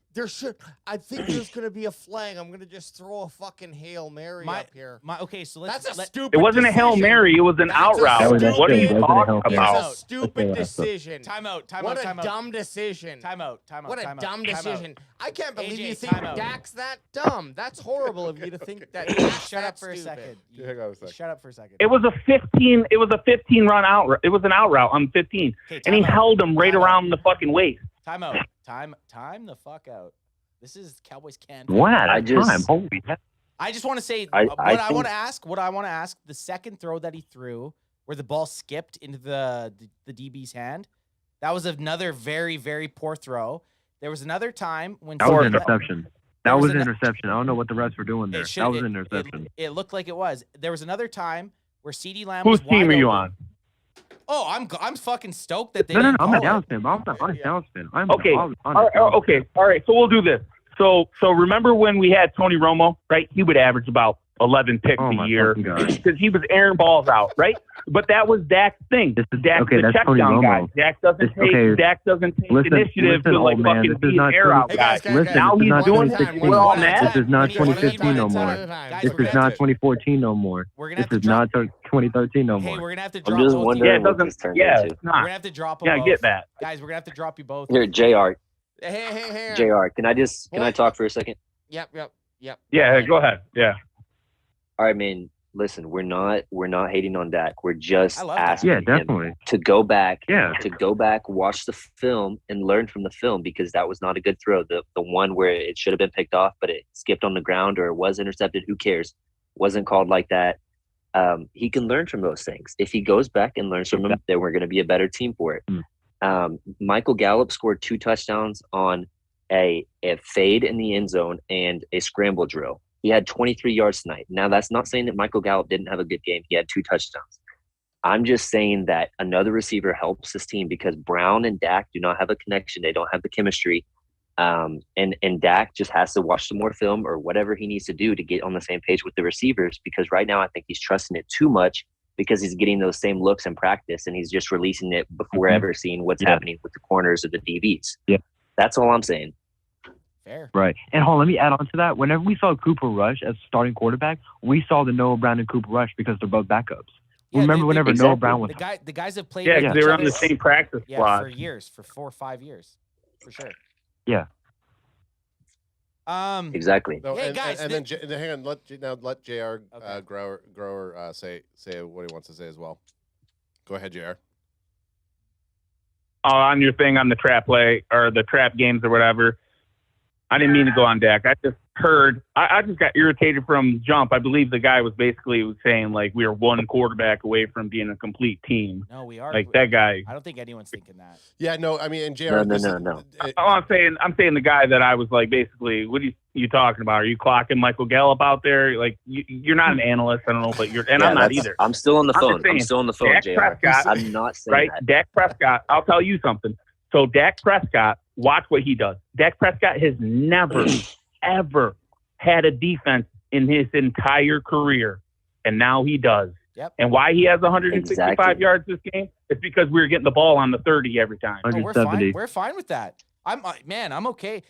I think there's gonna be a flag. I'm gonna just throw a fucking Hail Mary up here. Okay, so let's. That's a let- stupid. It wasn't a Hail decision. Mary. It was an That's out a route. stupid- What are you Wasn't a talking Hail Mary. It's a about? stupid Okay, decision. Time out. What a Time out. dumb decision. Time out. What a dumb decision. I can't believe AJ, you think time out. Dak's that dumb. That's horrible of you to think that. Shut up for a second. Yeah, hang on a second. Shut up for a second. It was a 15. It was a 15 run out. It was an out route on 15, Okay, and he time out. held him right Time out. around the fucking waist. Time out. Time the fuck out. This is Cowboys can. What? I At just- time. Holy heck. I just want to say I what I think- want to ask. The second throw that he threw, where the ball skipped into the DB's hand, that was another very, very poor throw. There was another time when That was Fourth. an interception. There That was was an an- interception. I don't know what the refs were doing there. That was an interception. It looked like it was. There was another time where CeeDee Lamb Whose was team wide are you open. on? Oh, I'm fucking stoked that they No, didn't I'm a call Dallas it. fan. I'm a Dallas fan. Okay. I'm All right. So we'll do this. So remember when we had Tony Romo, right? He would average about 11 picks Oh a my year fucking God. because he was airing balls out, right? But that was Dak's thing. This is- Dak's okay, the that's check Tony down guy. Romo. Dak doesn't This- take. okay, Dak doesn't take listen, initiative listen, to like old man, fucking this is be not an air Tony- out Hey, guy. guys, guys, Listen, Now this is he's not doing it. 2016. We're all One at a mad. This is not time. 2015 no One more. at a time. Guys, This we're gonna is have not to- 2014 no more. We're gonna This have to is drop. not 2013 no Hey, more. we're gonna have to I'm drop just both. wondering Yeah, it what doesn't. this turned Yeah, into. it's We're not. gonna have to drop them Yeah, I both. get that. Guys, we're gonna have to drop you both. Here, JR, Hey. JR, can I What? talk for a second? Yep. Yeah, go ahead. Yeah. All right, man. Listen, we're not hating on Dak. We're just I love Dak. asking Yeah, him definitely. to go back, Yeah. watch the film and learn from the film because that was not a good throw. The one where it should have been picked off, but it skipped on the ground or it was intercepted. Who cares? Wasn't called like that. He can learn from those things. If he goes back and learns from them, then we're going to be a better team for it. Michael Gallup scored 2 touchdowns on a fade in the end zone and a scramble drill. He had 23 yards tonight. Now, that's not saying that Michael Gallup didn't have a good game. He had 2 touchdowns. I'm just saying that another receiver helps this team because Brown and Dak do not have a connection. They don't have the chemistry. And Dak just has to watch some more film or whatever he needs to do to get on the same page with the receivers, because right now I think he's trusting it too much because he's getting those same looks in practice and he's just releasing it before ever seeing what's happening with the corners of the DBs. Yeah. That's all I'm saying. Fair. Right. And hold on, let me add on to that. Whenever we saw Cooper Rush as starting quarterback, we saw the Noah Brown and Cooper Rush because they're both backups. Yeah, Remember whenever Noah Brown was the guys have played. Yeah, with they each were on the other, same practice squad for years, for 4 or 5 years, for sure. Yeah. Exactly. No, Hey, guys, and then hang on. Let Jr. Okay. Grower say what he wants to say as well. Go ahead, Jr. On your thing on the trap play or the trap games or whatever. I didn't mean to go on Dak. I just heard. I just got irritated from jump. I believe the guy was basically saying like we are one quarterback away from being a complete team. No, we are. Like that guy. I don't think anyone's thinking that. Yeah, no. I mean, and Jr. No. I'm saying the guy that I was like basically, what are you talking about? Are you clocking Michael Gallup out there? Like you're not an analyst. I don't know, but I'm not either. I'm still on the phone. I'm still on the phone, Dak Jr. Prescott, I'm not saying right? that. Dak Prescott. I'll tell you something. So Dak Prescott, watch what he does. Dak Prescott has never, ever had a defense in his entire career, and now he does. Yep. And why he has 165 Exactly. yards this game? It's because we were getting the ball on the 30 every time. No, we're 170. fine. We're fine with that. I'm okay.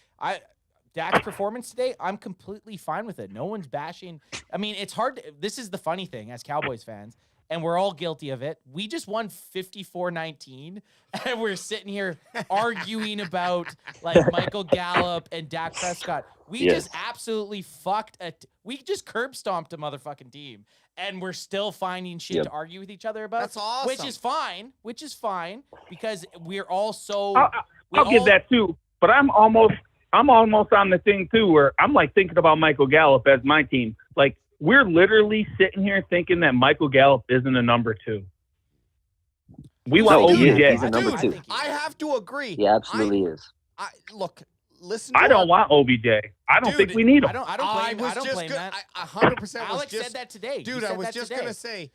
Dak's performance today, I'm completely fine with it. No one's bashing. I mean, it's hard. This is the funny thing as Cowboys fans, and we're all guilty of it. We just won 54-19, and we're sitting here arguing about like Michael Gallup and Dak Prescott. We Yes. just absolutely we just curb stomped a motherfucking team, and we're still finding shit to argue with each other about. That's awesome. Which is fine because we're all so. I'll give that too, but I'm almost on the thing too where I'm like thinking about Michael Gallup as my team. Like we're literally sitting here thinking that Michael Gallup isn't a number 2. We want No, OBJ. he's a number 2. I have to agree. He absolutely is. Look, listen. I don't want OBJ. I don't think we need him. I don't blame that. I 100% Alex said that today. Dude, I was just gonna say,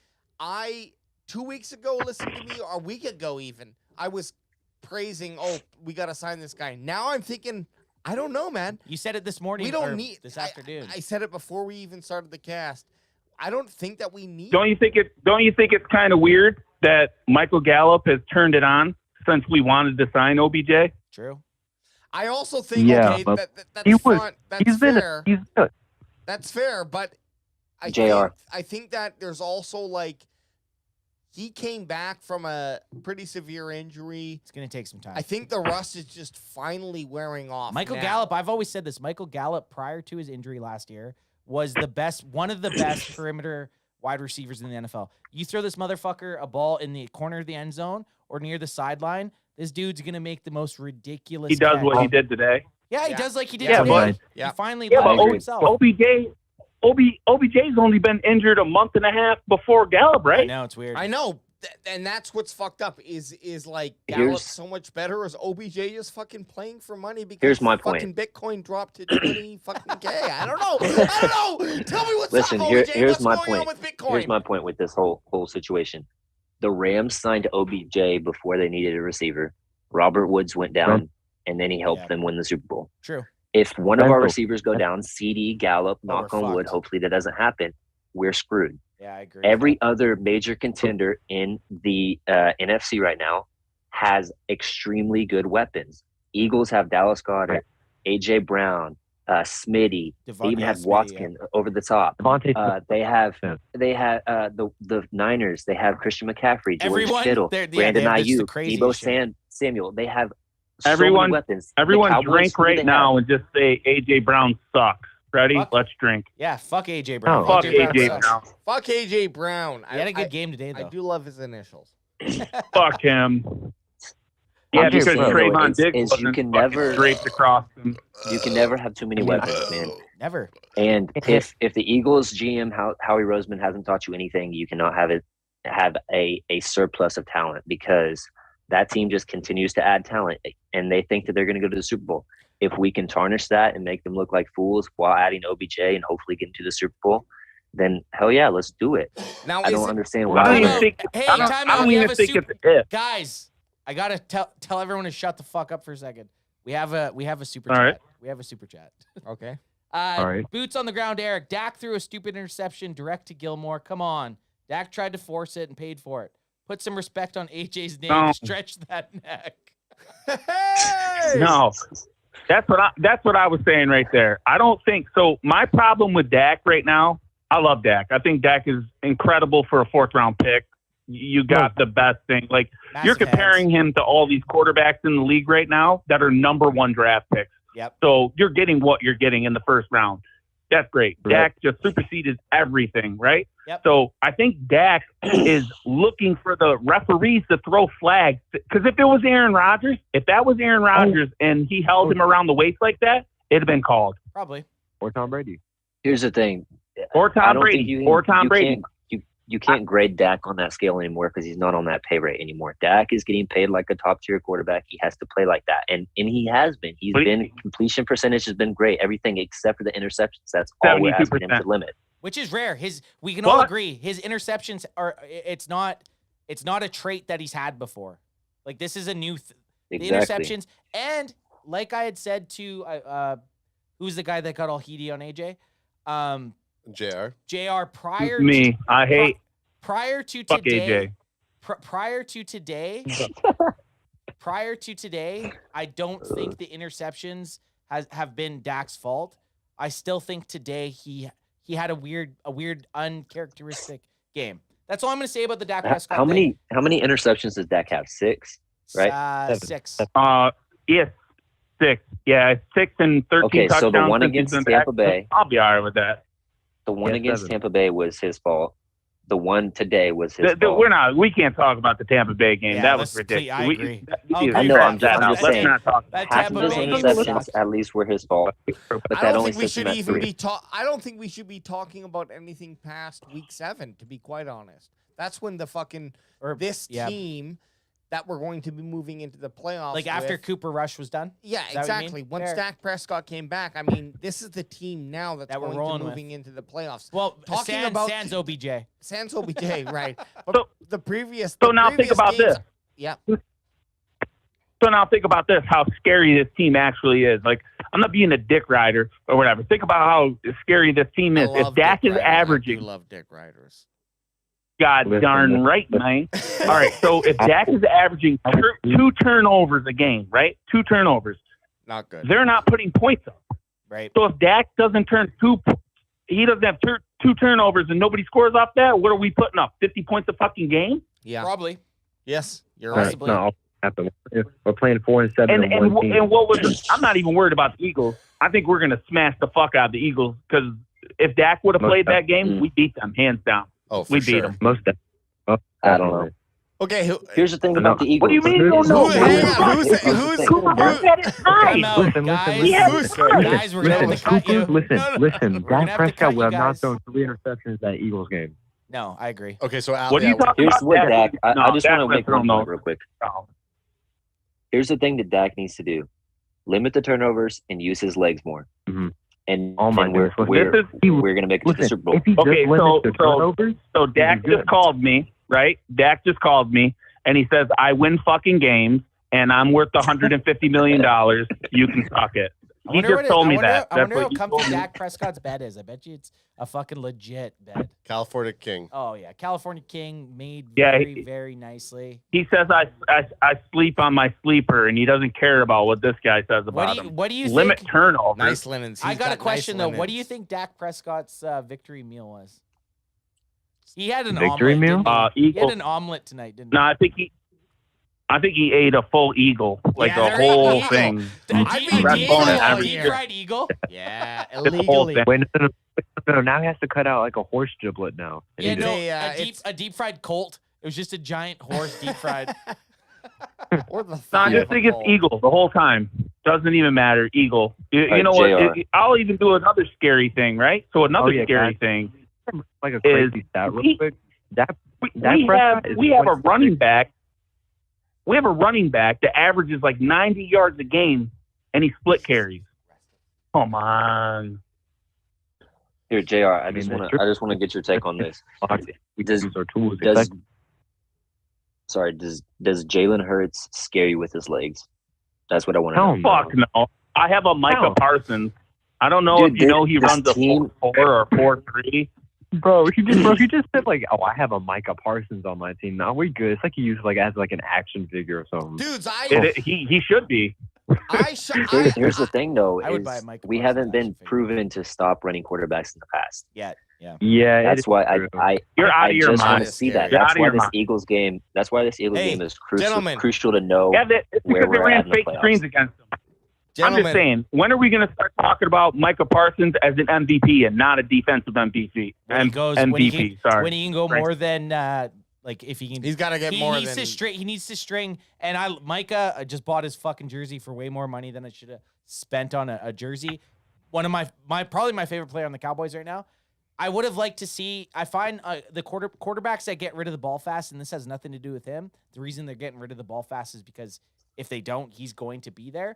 2 weeks ago, listen to me, or a week ago even, I was praising, we got to sign this guy. Now I'm thinking, I don't know, man. You said it this morning. We don't need this afternoon. I said it before we even started the cast. I don't think that we need. Don't you think it's kind of weird that Michael Gallup has turned it on since we wanted to sign OBJ? True. I also think Yeah, but that's fine. That's fair. He's good. That's fair, but JR. I think that there's also like he came back from a pretty severe injury. It's going to take some time. I think the rust is just finally wearing off. Michael now. Gallup, I've always said this. Michael Gallup, prior to his injury last year, was one of the best perimeter wide receivers in the NFL. You throw this motherfucker a ball in the corner of the end zone or near the sideline, this dude's going to make the most ridiculous He does catch. what he did today. Yeah, he does like he did Yeah, today. but- He finally Yeah, lied but to himself. OBJ's only been injured a month and a half before Gallup, I right? know, it's weird. I know, and that's what's fucked up. Is like Gallup Here's- so much better? Or is OBJ just fucking playing for money because Here's my fucking point. Bitcoin dropped to 20 fucking K? I don't know. Tell me what's Listen, up, here's OBJ. my what's going point. on with Bitcoin? Here's my point with this whole situation. The Rams signed OBJ before they needed a receiver. Robert Woods went down, and then he helped them win the Super Bowl. True. If one of our Rental. receivers go down, CD, Gallup, knock we're on wood, fucked. hopefully that doesn't happen, we're screwed. Yeah, I agree. Every other major contender in the NFC right now has extremely good weapons. Eagles have Dallas Goedert, A.J. Brown, Smitty. They even have Watson over the top. Devontae They have Yeah. the Niners. They have Christian McCaffrey, George Everyone, Kittle, they're- yeah, Brandon they have just the Ayuk, craziest Debo shit. Samuel. They have so Everyone- many weapons. The Everyone Cowboys, drink who do right they now have? and just say AJ Brown sucks. Ready? Fuck. Let's drink. Yeah, fuck AJ Brown. Oh. Fuck Brown AJ sucks. Brown. Fuck AJ Brown. He had a good game today, I though. do love his initials. Fuck him. Yeah, I'm just because saying, though, Trayvon it's- Diggs you wasn't can fucking never- draped across him. You can never have too many weapons, man. Never. And if the Eagles GM Howie Roseman hasn't taught you anything, you cannot have a surplus of talent, because that team just continues to add talent, and they think that they're going to go to the Super Bowl. If we can tarnish that and make them look like fools while adding OBJ and hopefully get into the Super Bowl, then hell yeah, let's do it. Now, I don't understand why. I don't even Time think. Hey, I don't, time I out. don't We even have a think super it's if. guys. I gotta tell everyone to shut the fuck up for a second. We have a super All chat. right. We have a super chat. okay. All right. Boots on the ground, Eric. Dak threw a stupid interception direct to Gilmore. Come on. Dak tried to force it and paid for it. Put some respect on AJ's name. No. Stretch that neck. No, that's what I was saying right there. I don't think so. My problem with Dak right now, I love Dak. I think Dak is incredible for a 4th-round pick. You got the best thing. Like Massive you're comparing him to all these quarterbacks in the league right now that are number 1 draft picks. Yep. So you're getting what you're getting in the 1st round. That's great. Right. Dak just superseded everything, right? Yep. So I think Dak is looking for the referees to throw flags. Because if that was Aaron Rodgers and he held him around the waist like that, it'd have been called. Probably. Or Tom Brady. Here's the thing. Or I Tom don't Brady. think you Or Tom Brady. You can't grade Dak on that scale anymore because he's not on that pay rate anymore. Dak is getting paid like a top tier quarterback. He has to play like that, and he has been. Completion percentage has been great. Everything except for the interceptions. That's all we're asking him to limit. Which is rare. We can all agree his interceptions are. It's not a trait that he's had before. Like this is a new. The interceptions, and like I had said to who's the guy that got all heaty on AJ? JR prior Me. to, I hate prior to fuck today. AJ. Prior to today, I don't think the interceptions have been Dak's fault. I still think today he had a weird uncharacteristic game. That's all I'm going to say about the Dak Prescott. How many interceptions does Dak have? 6, right? 6. Yes, 6. Yeah, 6 and 13 Okay, touchdowns. so the one since he's against been Tampa back. Bay. I'll be all right with that. The one Yeah, against 7. Tampa Bay was his fault. The one today was his fault. We can't talk about the Tampa Bay game. Yeah, that was let's- ridiculous. I agree. I know, I'm just Let's saying. not talk. That Half of Tampa those Bay game interceptions sucked. at least were his fault. But I that don't only think we sets him should at even 3. be I don't think we should be talking about anything past week 7. To be quite honest, that's when the fucking team that we're going to be moving into the playoffs. Like after Cooper Rush was done. Yeah, Is that what you exactly. mean? Once Fair. Dak Prescott came back, I mean, this is the team now that's That we're going rolling to with. moving into the playoffs. Well, Talking about Sans OBJ. Sans OBJ, right? But the previous. So now think about this. Yeah. So now think about this, how scary this team actually is. Like, I'm not being a dick rider or whatever. Think about how scary this team is. If Dak is averaging. I do love dick riders. God darn right, man. All right, so if Dak is averaging 2 turnovers a game, right? 2 turnovers. Not good. They're not putting points up. Right. So if Dak doesn't he doesn't have 2 turnovers and nobody scores off that, what are we putting up? 50 points a fucking game? Yeah. Probably. Yes, you're right. Possibly. No, we're playing 4 and 7. And what was I'm not even worried about the Eagles. I think we're gonna smash the fuck out of the Eagles because if Dak would have played that game, we beat them hands down. Oh, for we sure. beat them. Most definitely. I don't know. Okay. Here's the thing about the Eagles. What do you mean? No, Who's Cooper Rush is fine. Time out, Listen, guys. listen, Guys, we're gonna have to cut you. Listen. We're gonna Dak have to Prescott cut you will have not guys. thrown 3 interceptions that Eagles game. No, I agree. Okay, so Al, What are you talking Here's about? what Dak. I just Dak want to make one no. point real quick. Here's the thing that Dak needs to do: limit the turnovers and use his legs more. Mm-hmm. And Oh my we're goodness. we're gonna make it to the Super Bowl. If he just Okay, limits the turnovers, So Dak good. just called me, right? Dak just called me, and he says, I win fucking games, and I'm worth $150 million. You can suck it. He just told me that. I That's wonder how what he comfy told me. Dak Prescott's bed is. I bet you it's a fucking legit bed. California King. Oh yeah, California King made Yeah, very, very nicely. He says I sleep on my sleeper, and he doesn't care about what this guy says about him. What do you Limit think? turnovers. Nice linens. I He's got a nice question though. What do you linens. think Dak Prescott's victory meal was? He had an Victory omelet, meal? didn't he? He Eagle. had an omelet tonight, didn't No, I think he ate a full eagle, like Yeah, the they're whole eagle. thing. he? I've been Breast eating bone and all everything. Deep year. fried eagle. Yeah, whole illegally. thing. wait, no, now he has to cut out like a horse giblet now. And Yeah, eat it. no, Hey, a deep fried colt. It was just a giant horse deep fried. Or the No, I thigh just of a think it's bull. eagle the whole time. Doesn't even matter. Eagle. You right, know what? JR. I'll even do another scary thing, right? So another yeah, scary guys. thing. Like a crazy stat real quick. We have a running back. We have a running back that averages like 90 yards a game, and he split carries. Come on. Here, Jr. I just want to get your take on this. Does Jalen Hurts scare you with his legs? That's what I want to know. Fuck no. I have a Micah Parsons. I don't know if you know he runs a 4-4 or 4-3. Bro, he just said like, "Oh, I have a Micah Parsons on my team." Now we good. It's like he used like as like an action figure or something. Dudes, he should be. Here's the thing, though, is we haven't been proven to stop running quarterbacks in the past. Yeah. That's why you're out of your mind. I just want to see that. That's why this Eagles game is crucial to know where we're at in the playoffs. Screens against them. I'm just saying, when are we going to start talking about Micah Parsons as an MVP and not a defensive MVP? When he can go more than like if he can, he's got to get more. He needs to string. And Micah just bought his fucking jersey for way more money than I should have spent on a jersey. One of probably my favorite player on the Cowboys right now. I would have liked to see. I find the quarterbacks that get rid of the ball fast, and this has nothing to do with him. The reason they're getting rid of the ball fast is because if they don't, he's going to be there.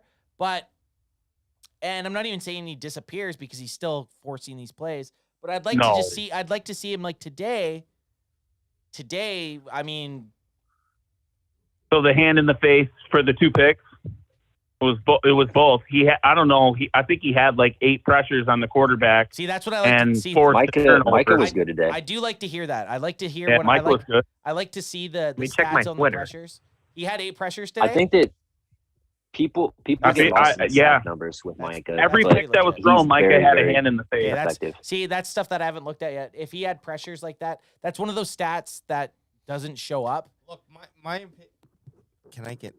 And I'm not even saying he disappears because he's still forcing these plays. But I'd like to see him like today. Today, I mean. So the hand in the face for the 2 picks. It was both. I don't know. I think he had like 8 pressures on the quarterback. See, that's what I like to see. Micah was good today. I do like to hear that. I like to hear Micah was good. I like to see the stats on the pressures. He had 8 pressures today. I think that people get lost in the numbers with Micah. Every pick that was thrown, Micah had a hand in the face. That's stuff that I haven't looked at yet. If he had pressures like that, that's one of those stats that doesn't show up. Look, can I get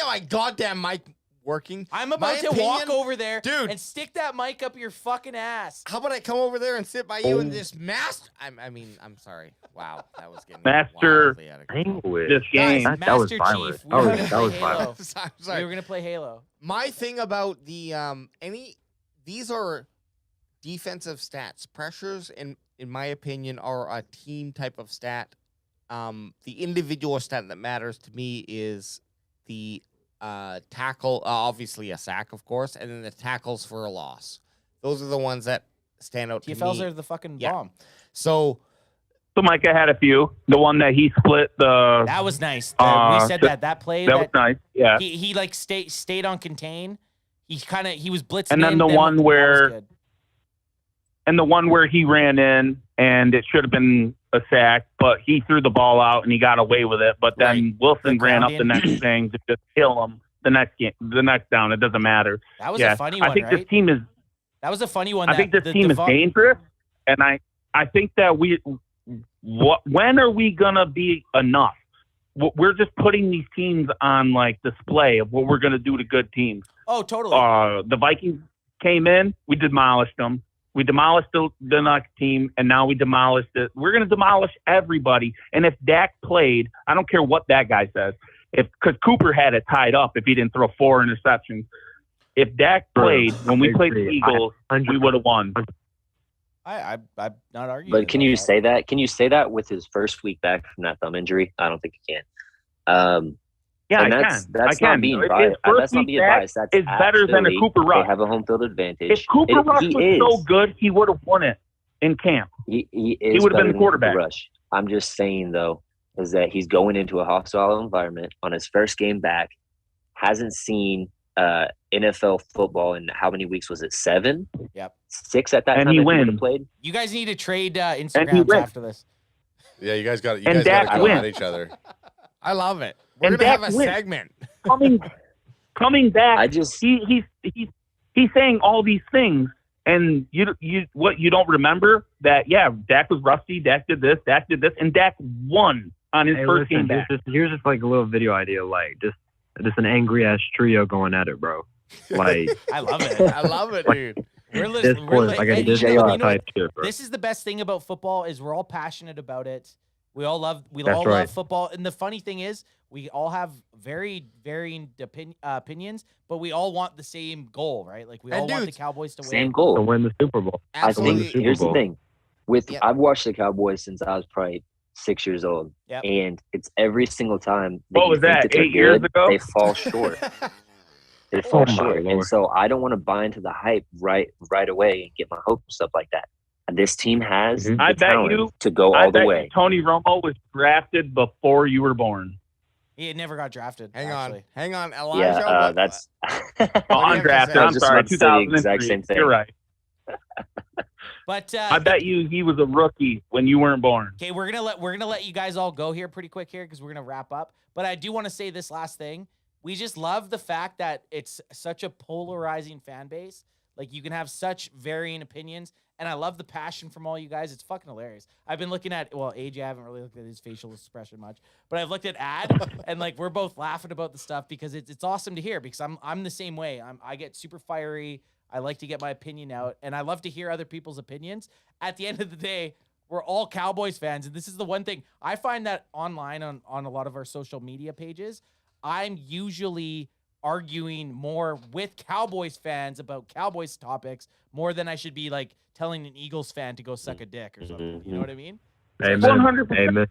my goddamn mic working? I'm about to walk over there, dude, and stick that mic up your fucking ass. How about I come over there and sit by you and just master? I'm sorry. Wow, that was getting master language. This game. Guys, that was violent. That was violent. Sorry. We were gonna play Halo. My thing about these are defensive stats. Pressures, in my opinion, are a team type of stat. The individual stat that matters to me is the tackle, obviously a sack, of course, and then the tackles for a loss. Those are the ones that stand out to me. TFLs are the fucking bomb. So Micah had a few. The one that he split the. That was nice. We said that play. That was nice. Yeah. He like stayed on contain. He was blitzing. And then the one where. And the one where he ran in and it should have been a sack, but he threw the ball out and he got away with it. But then Wilson ran up the next thing to just kill him the next down. It doesn't matter. That was a funny one. I think right? this team is. That was a funny one. I think this team is dangerous, and I think that when are we gonna be enough? We're just putting these teams on like display of what we're gonna do to good teams. Oh, totally. The Vikings came in, we demolished them. We demolished the next team, and now we demolished it. We're going to demolish everybody. And if Dak played, I don't care what that guy says, because Cooper had it tied up if he didn't throw 4 interceptions. If Dak played when we played the Eagles, we would have won. I'm not arguing. But can you say that? Can you say that with his first week back from that thumb injury? I don't think you can. Yeah, and that's not being biased. That's not being biased. That's is better than a Cooper Rush. They have a home field advantage. If Cooper Rush was so good, he would have won it in camp. He would have been the quarterback. Rush. I'm just saying, though, is that he's going into a hostile environment on his first game back, hasn't seen NFL football in how many weeks was it? 7? Yep. 6 at that and time. He would have wins. played. You guys need to trade Instagrams after this. Yeah, you guys got to go at each other. I love it. We're gonna have a segment. Coming back. He's saying all these things, and you don't remember that? Yeah, Dak was rusty. Dak did this, and Dak won on his first game back. Here's just like a little video idea, like just an angry ass trio going at it, bro. Like I love it. I love it, dude. This is the best thing about football is we're all passionate about it. We all love football. And the funny thing is we all have very varying opinions, but we all want the same goal, right? Like we all want the Cowboys to win. Same goal. To win the Super Bowl. Absolutely. I think here's the thing. I've watched the Cowboys since I was probably 6 years old. Yep. And it's every single time what was that, 8 years ago? They fall short. They fall short. And so I don't want to buy into the hype right away and get my hopes up like that. This team has Mhm. the I bet talent you to go I all the bet way. you Tony Romo was drafted before you were born. He never got drafted. Hang actually. on, Elijah. Yeah, that's. Oh, What do you have to undrafted. say? I I'm was just sorry, about to say the exact 2003. same thing. You're right. But I bet you he was a rookie when you weren't born. okay, we're gonna let you guys all go here pretty quick here because we're gonna wrap up. But I do want to say this last thing. We just love the fact that it's such a polarizing fan base. Like you can have such varying opinions, and I love the passion from all you guys. It's fucking hilarious. I've been looking at AJ. I haven't really looked at his facial expression much, but I've looked at Ad, and like we're both laughing about the stuff because it's awesome to hear. Because I'm the same way. I get super fiery. I like to get my opinion out, and I love to hear other people's opinions. At the end of the day, we're all Cowboys fans, and this is the one thing I find that online on a lot of our social media pages, I'm usually arguing more with Cowboys fans about Cowboys topics more than I should be like telling an Eagles fan to go suck a dick or something. You know what I mean? Amen. 100%. Amen.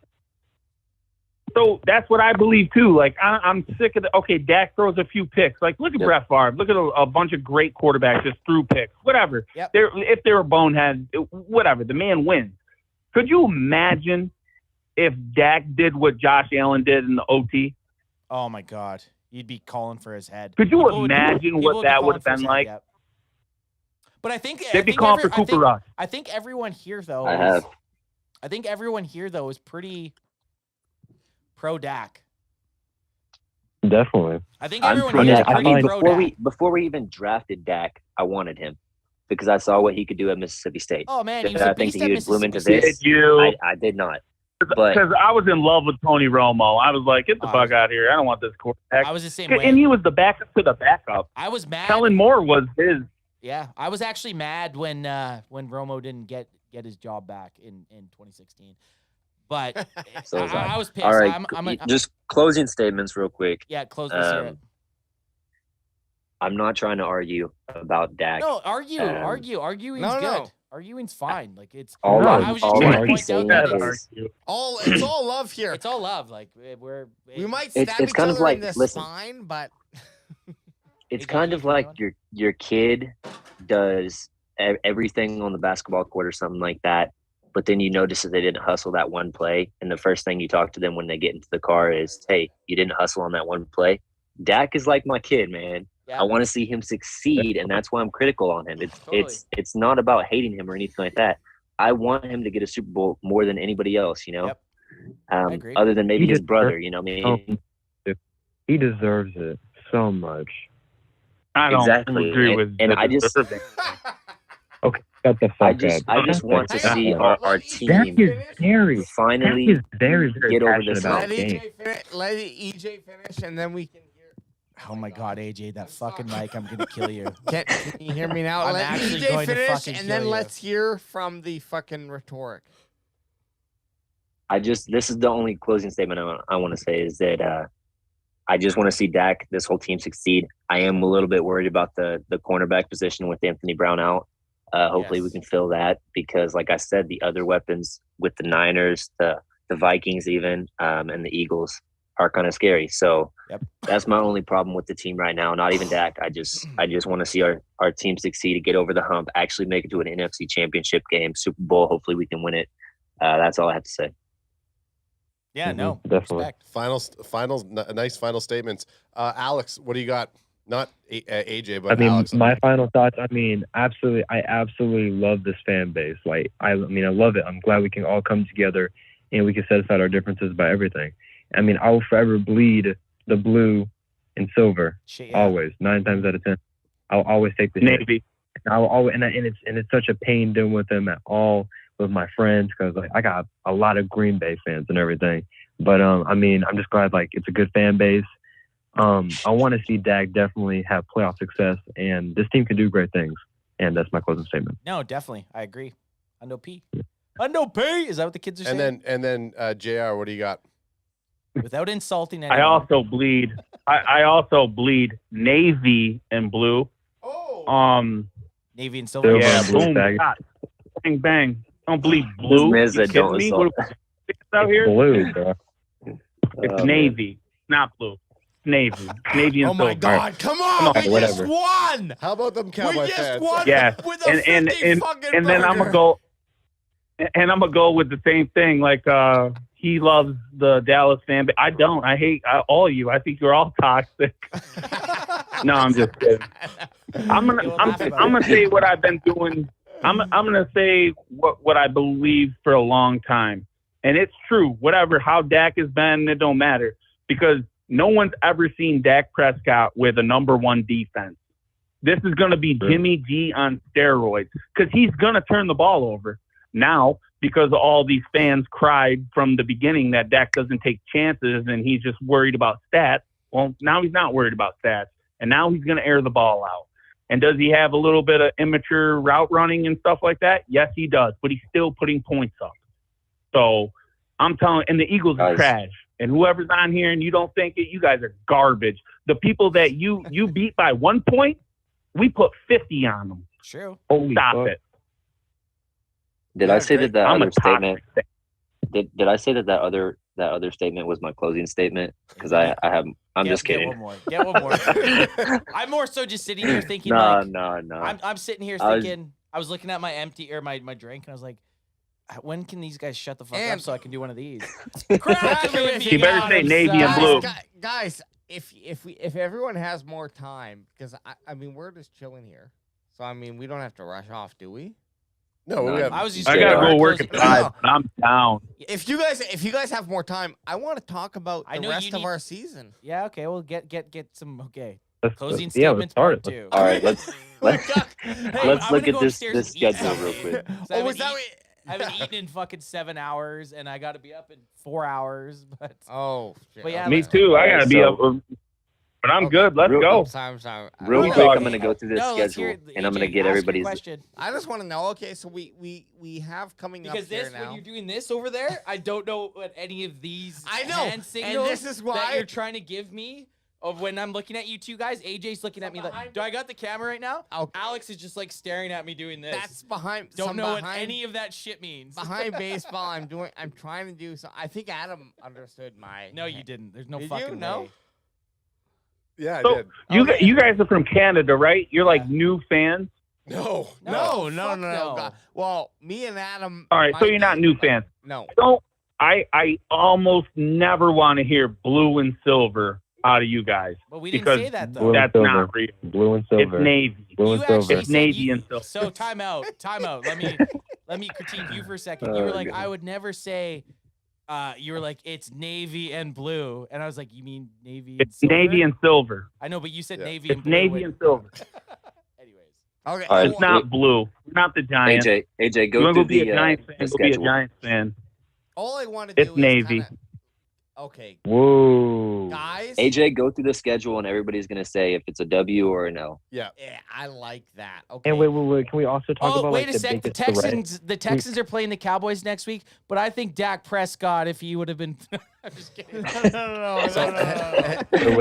So that's what I believe too. Like I'm sick of okay, Dak throws a few picks. Like look at Brett Favre. Look at a bunch of great quarterbacks just threw picks. Whatever. Yep. If they were bonehead, whatever. The man wins. Could you imagine if Dak did what Josh Allen did in the OT? Oh my God. You'd be calling for his head. Could you People would- imagine people what would be that calling would have for his been head, like? yep. But I think They'd be calling for Cooper Rush. I think everyone here though I have. I think everyone here though is pretty pro Dak. Definitely. I think I'm everyone pro here is Dak. I pretty mean, pro Dak. before we even drafted Dak, I wanted him because I saw what he could do at Mississippi State. Oh man, he Did was I a think beast that at he would bloom into Mississippi this? Did you? I did not. But Because I was in love with Tony Romo. I was like, get the Oh, fuck out of here. I don't want this quarterback. I was the same way. And he was the backup to the backup. I was mad. Kellen Moore was his. Yeah, I was actually mad when Romo didn't get his job back in 2016. But So was I. I was pissed. all right, I'm just closing statements real quick. yeah, close this here. I'm not trying to argue about Dak. No, arguing's No, good. no. Arguing's fine. Like it's All No, I'm, I was just all trying I'm to point out saying that is It's all love here. it's all love. Like We might It's- stab it's each kind of other like- in the listen. spine, but it's AJ, kind you of feel like that? your kid does everything on the basketball court or something like that, but then you notice that they didn't hustle that one play, and the first thing you talk to them when they get into the car is, "Hey, you didn't hustle on that one play." Dak is like my kid, man. Yeah. I want to see him succeed, and that's why I'm critical on him. Totally. It's not about hating him or anything like that. I want him to get a Super Bowl more than anybody else, you know. Yep. I agree. Other than maybe He his deserves- brother, you know what I mean? He deserves it so much. I don't Exactly. agree And- with and the I just- deserving. Shut the fuck I up. just want to Hang on. see Let our me- Dak team is very, finally Dak is very get over passionate this about let hump. game. EJ finish. Let EJ finish, and then we can hear. Oh my God, AJ, that fucking mic! I'm gonna kill you. Can you hear me now? I'm Let actually EJ going to finish, fucking and then kill you. let's hear from the fucking rhetoric. This is the only closing statement I want to say is that I just want to see Dak, this whole team succeed. I am a little bit worried about the cornerback position with Anthony Brown out. Hopefully we Yes. can fill that because, like I said, the other weapons with the Niners, the Vikings even, and the Eagles are kind of scary. So Yep. that's my only problem with the team right now. Not even Dak. I just want to see our team succeed, get over the hump, actually make it to an NFC Championship game, Super Bowl. Hopefully we can win it. That's all I have to say. Yeah, no, definitely. respect. Nice final statements. Alex, what do you got? Not AJ, but I mean, Alex. my final thoughts. I mean, I absolutely love this fan base. Like, I love it. I'm glad we can all come together and we can set aside our differences about everything. I mean, I will forever bleed the blue and silver. Shit, yeah. Always, 9 times out of 10. I'll always take the hit. Navy. I'll always, and it's such a pain dealing with them at all with my friends because like I got a lot of Green Bay fans and everything. But I mean, I'm just glad like it's a good fan base. I want to see Dak definitely have playoff success, and this team can do great things. And that's my closing statement. No, definitely, I agree. Hundo P. Hundo P. Is that what the kids are saying? And then JR, what do you got? Without insulting anyone. I also bleed. I also bleed navy and blue. Oh. Navy and silver. Silver Yeah, and blue boom, bag. shot. Bang, bang. Don't bleed blue. This You man said don't kidding me? assault. What is out here? Blue, bro. It's man. navy, not blue. Navy. Navy and Oh my silver. God! Come on! Come We on, just whatever. won. How about them We Cowboy just fans? won Yeah. with a And 50 fucking then I'm burger. gonna go. And I'm gonna go with the same thing. Like he loves the Dallas fan, but I don't. I hate all you. I think you're all toxic. No, I'm just kidding. I'm gonna say what I've been doing. I'm gonna say what I believe for a long time, and it's true. Whatever how Dak has been, it don't matter because no one's ever seen Dak Prescott with a number one defense. This is gonna be Jimmy G on steroids because he's gonna turn the ball over now because all these fans cried from the beginning that Dak doesn't take chances and he's just worried about stats. Well, now he's not worried about stats, and now he's gonna air the ball out. And does he have a little bit of immature route running and stuff like that? Yes, he does. But he's still putting points up. So I'm telling, and the Eagles are trash. And whoever's on here and you don't think it, you guys are garbage. The people that you beat by 1 point, we put 50 on them. True. Stop it. Did I say that other statement? Did I say that other statement was my closing statement? Because I'm just kidding. Get one more. I'm more so just sitting here thinking. No. I'm sitting here thinking. I was looking at my empty or my drink, and I was like, when can these guys shut the fuck up so I can do one of these? You better say navy and blue. Guys, if everyone has more time, because I mean we're just chilling here, so I mean we don't have to rush off, do we? No, I gotta go work at 5. I'm down. If you guys have more time, I want to talk about the rest of our season. Yeah, okay. We'll get some closing yeah, statements part 2. All right, let's look at this schedule real quick. I haven't eaten in fucking 7 hours, and I got to be up in 4 hours. But yeah, me too. I gotta be up. But I'm good. Let's go. Sorry. Real quick, I'm going to go through this schedule, and I'm going to get everybody's question. I just want to know. Okay, so we have coming because up here now. When you're doing this over there, I don't know what any of these hand signals and this is why that you're trying to give me. Of when I'm looking at you two guys, AJ's looking at me like, do I got the camera right now? Okay. Alex is just like staring at me doing this. That's behind. Don't know what any of that shit means. Behind baseball, I'm trying to do so. I think Adam understood my. No, you didn't. There's no Did fucking you? No? way. Yeah, so I did. You guys are from Canada, right? You're like new fans. No. God. Well, me and Adam. All right, so you're not new fans. No. I almost never want to hear blue and silver out of you guys. But we didn't say that though. That's not real. Blue and silver. It's navy. Blue and silver. It's navy and silver. So time out. Let me critique you for a second. You were like, I would never say. You were like, it's navy and blue, and I was like, you mean navy? It's and silver? navy and silver. I know, but you said navy and blue. Navy and silver. Anyways, okay. Right, it's not blue. We're not the Giants. AJ, go through the schedule. Be a Giants fan. All I want to do is navy. Okay. Whoa. Guys. AJ, go through the schedule, and everybody's gonna say if it's a W or an L. Yeah, I like that. Okay. And wait. Can we also talk about wait like a sec. The Texans are playing the Cowboys next week, but I think Dak Prescott, if he would have been, I'm just kidding. No. Can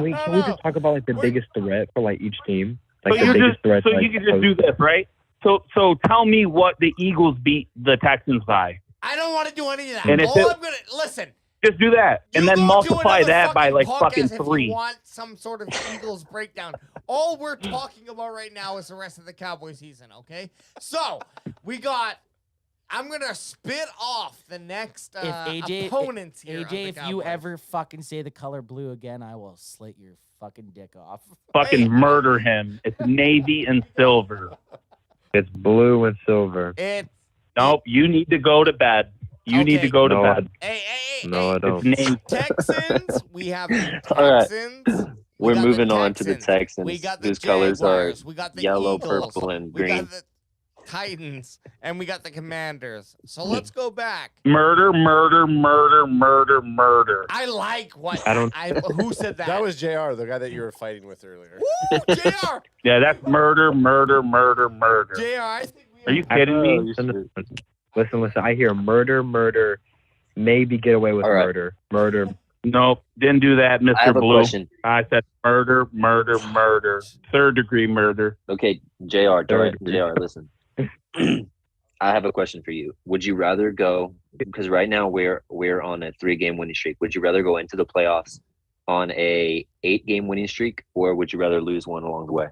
we just talk about like the biggest threat for like each team? Like so you can just do this, right? So tell me what the Eagles beat the Texans by. I don't want to do any of that. And I'm gonna listen. Just do that, and then multiply that by like fucking 3. If you want some sort of Eagles breakdown, all we're talking about right now is the rest of the Cowboy season. Okay, so I'm gonna spit off the next opponents here. AJ, if you ever fucking say the color blue again, I will slit your fucking dick off. Fucking murder him. It's navy and silver. It's blue and silver. Nope. You need to go to bed. You need to go to bed. Hey. No, I don't. Texans. We have the Texans. All right. We're moving on to the Texans. We got the whose colors are we got the yellow, Eagles, purple, and we green. got the Titans, and we got the Commanders. So let's go back. Murder. I like what who said that? That was JR, the guy that you were fighting with earlier. Woo, JR. Yeah, that's murder. JR, I think are you kidding me? Listen. I hear murder. Maybe get away with murder. Nope, didn't do that, Mr. I have Blue. a question. I said murder. 3rd degree murder. Okay, JR, listen. I have a question for you. Would you rather go, because right now we're on a 3-game winning streak. Would you rather go into the playoffs on a 8-game winning streak, or would you rather lose one along the way?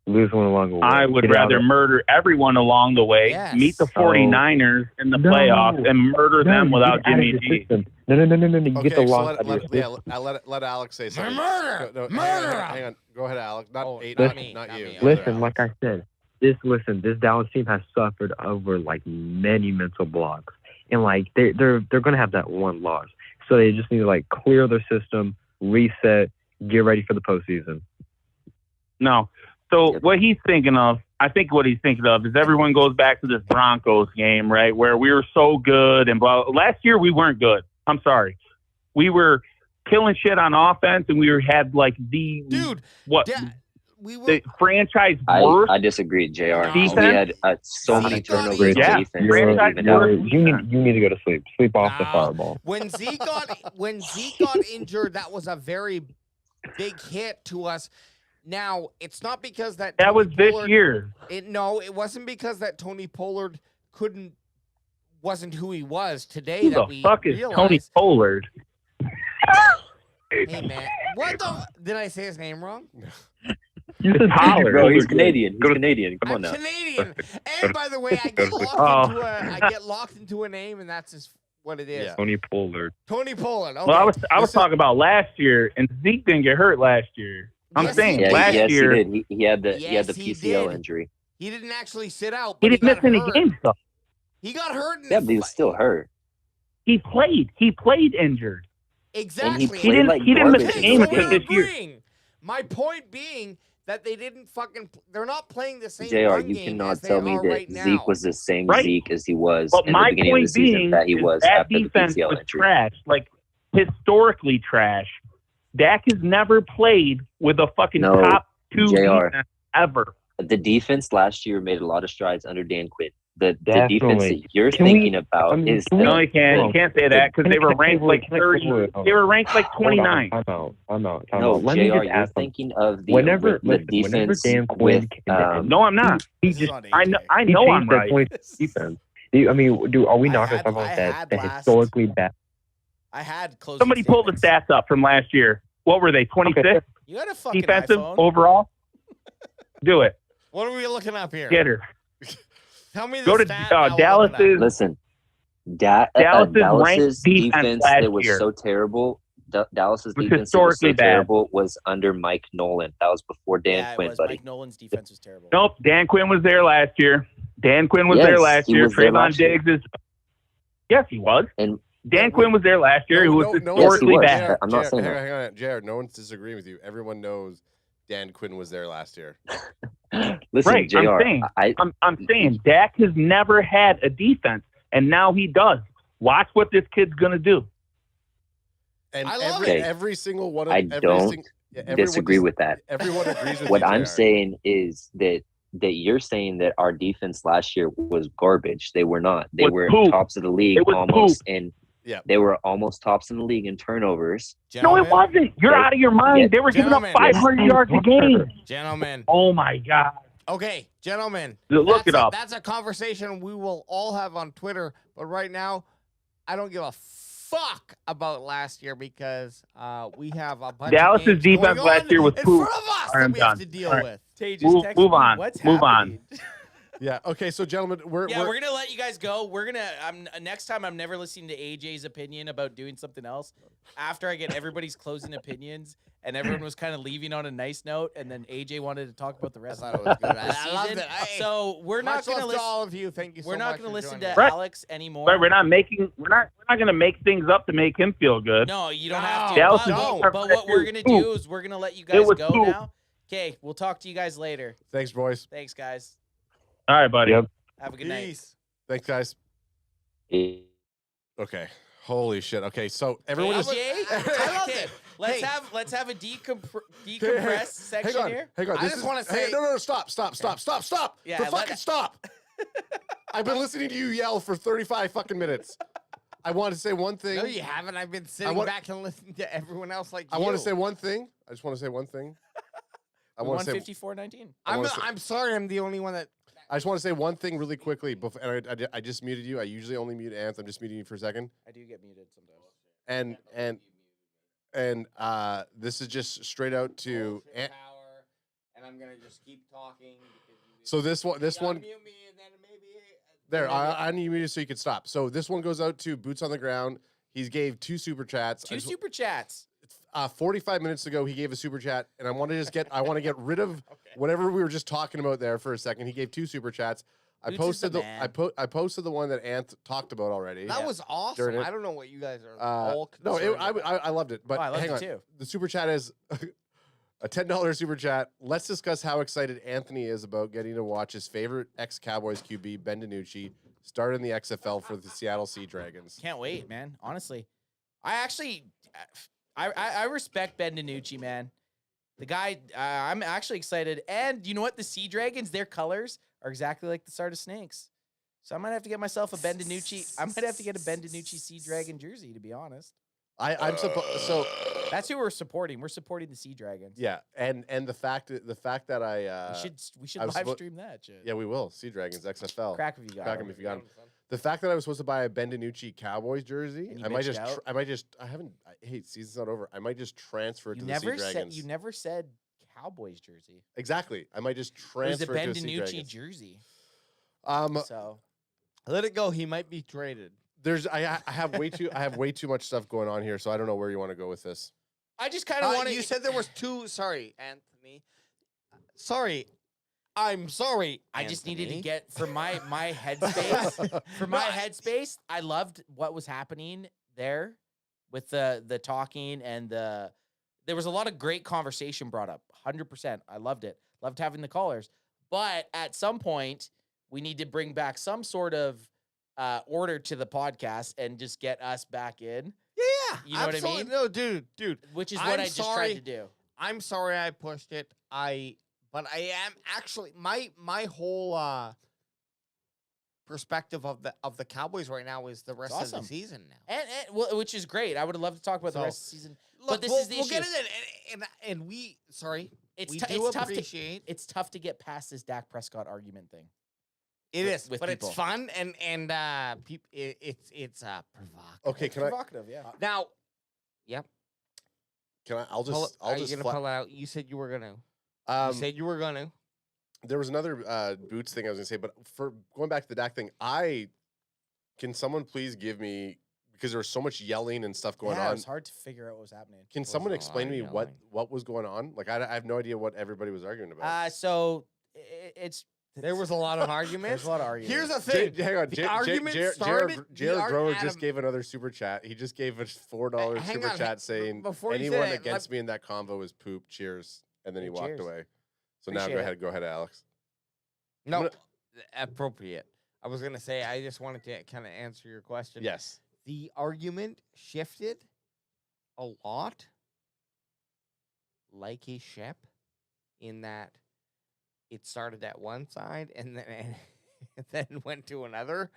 lose one along the way. I would Get out rather of- murder everyone along the way, Yes. meet the 49ers in the No. playoffs, and murder them No, without get out of Jimmy your G. system. No. You Okay, get the so loss out of your system. let Alex say something. Murder! No, Murder! hang on. Go ahead, Alex. Not Oh, eight, not not, me, not not you. me. Other Listen, Alex. like I said, this Dallas team has suffered over like many mental blocks, and like they're gonna have that one loss, so they just need to like clear their system, reset, get ready for the postseason. No. So what he's thinking of, I think what he's thinking of is everyone goes back to this Broncos game, right, where we were so good and blah. Last year we weren't good. I'm sorry. We were killing shit on offense, and had like the the franchise worst. I disagree, JR. Defense? We had so many turnovers Yeah. on defense. Franchise You need to go to sleep. Sleep off the fireball. When Zeke got injured, that was a very big hit to us. Now, it's not because that That was this Pollard- year. It wasn't because that Tony Pollard wasn't who he was today. Who that the we fuck is realized. Tony Pollard? Hey man, what the? Did I say his name wrong? You said Pollard. Bro, he's Canadian. He's Canadian. Come on I'm now. Canadian, and by the way, I get locked into a name, and that's just what it is. Yeah. Tony Pollard. Tony Pollard. Okay. Well, I was talking about last year, and Zeke didn't get hurt last year. I'm Yes, saying he did. last yes, year he did. He had the Yes, he PCL did. injury. He didn't actually sit out. he But didn't miss got any hurt. games though. He got hurt. Yeah, but he was still hurt. He played injured. Exactly. And he played like he didn't miss garbage a in game those against games. this year. My point being that they didn't they're not playing the same JR, run you game cannot as they tell me are that right now. Zeke was the same Right. Zeke as he was But in the my beginning of the point season being that he is was that after the defense PCL was injury. trash, like historically trash. Dak has never played with a fucking No, top two JR. defense ever. The defense last year made a lot of strides under Dan Quinn. The defense Definitely. that you're Can we- thinking about is No, you can't. Hold You can't say that because they were ranked like 30. They were ranked like Hold on, 29. Time out. no, Let me JR. just You're ask something. thinking of the Whenever defense Dan Quinn with came in, No, I'm not. he This is just on I know. AJ. I he know I'm changed that right. point defense. Are we not going to talk I about had that last- historically bad? I had closing Somebody pulled the statements. stats up from last year. What were they? 26 You got a fucking defensive iPhone? overall. Do it. What are we looking up here? Get her. Tell me the Go to stat. I will look it Dallas's. up. listen. Dallas's Dallas's ranked defense defense last that was year so terrible. Dallas's was defense that was so historically bad. terrible was under Mike Nolan. That was before Dan Yeah, it Quinn, was. buddy. Mike Nolan's defense was terrible. Nope. Dan Quinn was there last year. Dan Quinn was Yes, there last he year. was there Trayvon last year. Diggs is. Yes, he was. And Dan Quinn was there last year. He was historically was. bad. I'm not saying that. Hang on, Jared. No one's disagreeing with you. Everyone knows Dan Quinn was there last year. listen, Right. JR. I'm saying Dak has never had a defense, and now he does. Watch what this kid's gonna do. And I love every single one of I every don't sing- yeah, everyone disagree dis- with that. Everyone agrees with What you, I'm JR. saying is that you're saying that our defense last year was garbage. They were not. They Was were poop. tops of the league It was almost, and Yeah. they were almost tops in the league in turnovers. No, it wasn't. You're out of your mind. Yeah. They were giving up Gentlemen. 500 yards a game. Gentlemen. Oh my god. Okay, gentlemen. Look it up. That's a conversation we will all have on Twitter. But right now, I don't give a fuck about last year because we have a bunch Dallas's of games defense going last on yease was in poop. front of us All right, that I'm we have done. to deal All right. with. Tay just Move- texted move me, on. What's Move on. happening? Yeah. Okay. So, gentlemen, we're We're gonna let you guys go. We're gonna. Next time. I'm never listening to AJ's opinion about doing something else. After I get everybody's closing opinions, and everyone was kind of leaving on a nice note, and then AJ wanted to talk about the rest I of thought it was good. the I loved season. it. Hey, So we're not much gonna love to listen. all of you. Thank you so We're much. not gonna for listen joining to us. Right. Alex anymore. But we're not gonna make things up to make him feel good. No, you don't No. have to. Dallas But, is but what we're gonna poop. do is we're gonna let you It guys was go poop. now. Okay, we'll talk to you guys later. Thanks, boys. Thanks, guys. All right, buddy. Yep. Have a good night. Peace. Thanks, guys. Eh, Okay. Holy shit. Okay. So everyone is. AJ, I loved okay, it. let's Hey. decompress section Hang on. here. Hang on. I This just is- wanna hey, say- no. Stop. Yeah, For let fucking it- stop. I've been listening to you yell for 35 fucking minutes. I want to say one thing. No, you haven't. I've been sitting want- back and listening to everyone else like I you. want to say one thing. I just want to say one thing. I want to say. 154.19. I wanna say- I'm sorry. I'm the only one that. I just want to say one thing really quickly. Before, and I just muted you. I usually only mute Ants. I'm just muting you for a second. I do get muted sometimes. And this is just straight out to. Power, and and I'm gonna just keep talking. So this one, Unmute me, and then maybe there. I need you so you can stop. So this one goes out to Boots on the Ground. He's gave 2 super chats. 2 super chats. 45 minutes ago, he gave a super chat, and I want to get rid of whatever we were just talking about there for a second. He gave 2 super chats. I posted I posted the one that Anth talked about already. that was awesome. I don't know what you guys are all no, concerned I loved it, but I loved hang it on. too. The super chat is a $10 super chat. Let's discuss how excited Anthony is about getting to watch his favorite ex-Cowboys QB, Ben DiNucci, start in the XFL for the Seattle Sea Dragons. Can't wait, man. Honestly, I respect Ben DiNucci, man. The guy, I'm actually excited. And you know what? The Sea Dragons, their colors are exactly like the Sardis Snakes. So I might have to get myself a Ben DiNucci. I might have to get a Ben DiNucci Sea Dragon jersey, to be honest. I'm so that's who we're supporting. We're supporting the Sea Dragons. yeah, and the fact that I we should I was live suppo- stream that shit. yeah, we will. Sea Dragons XFL. Crack if you got Crack it. 'em if you got 'em. The fact that I was supposed to buy a Ben DiNucci Cowboys jersey, And you I might bitched just out? hey, season's not over. I might just transfer it You to the Sea never said Dragons. you never said Cowboys jersey. Exactly. I might just It was transfer the it Ben to the Sea DiNucci Dragons. jersey. So Let it go. He might be traded. I have way too much stuff going on here, so I don't know where you want to go with this. I just kind of want to. You said there was 2. Sorry, Anthony. Sorry. I'm sorry. I just needed to Anthony. get for my headspace. For my headspace, I loved what was happening there with the talking and there was a lot of great conversation brought up. 100%. I loved it. Loved having the callers. But at some point, we need to bring back some sort of order to the podcast and just get us back in. Yeah, You know what I absolutely. mean? No, dude. Which is what I'm I just sorry. tried to do. I'm sorry I pushed it. But I am actually my whole perspective of the Cowboys right now is the rest of awesome. the season now. And which is great. I would have loved to talk about the So, rest of the season. Look, But this we'll, is the we'll issue. get it in, and we sorry. It's we tou- do it's tough to- appreciate It's tough to get past this Dak Prescott argument thing. it with- is, with but people. it's fun and it's provocative. Okay, can I? Provocative, yeah. Now, yep. Can I? I'll Are you just. gonna pull it out? You said you were gonna. You Um, said you were gonna. there was another Boots thing I was gonna say, but for going back to the Dak thing, can someone please give me, because there was so much yelling and stuff going Yeah, it on. was hard to figure out what was happening. Can someone a explain to lot me of what yelling. was going on? Like I have no idea what everybody was arguing about. So it's There was a lot of there's arguments. a lot of arguments. Here's the thing. Hang on, the argument started. Jared Grower just Adam, gave another super chat. He just gave a $4 hang super on, chat saying before you say anyone that, against me in that convo is poop. Cheers, and then he Hey, walked cheers. away. So now Appreciate it. go ahead, Alex. No, appropriate. I was gonna say I just wanted to kind of answer your question. Yes. The argument shifted a lot, like a ship, in that it started at one side and then went to another,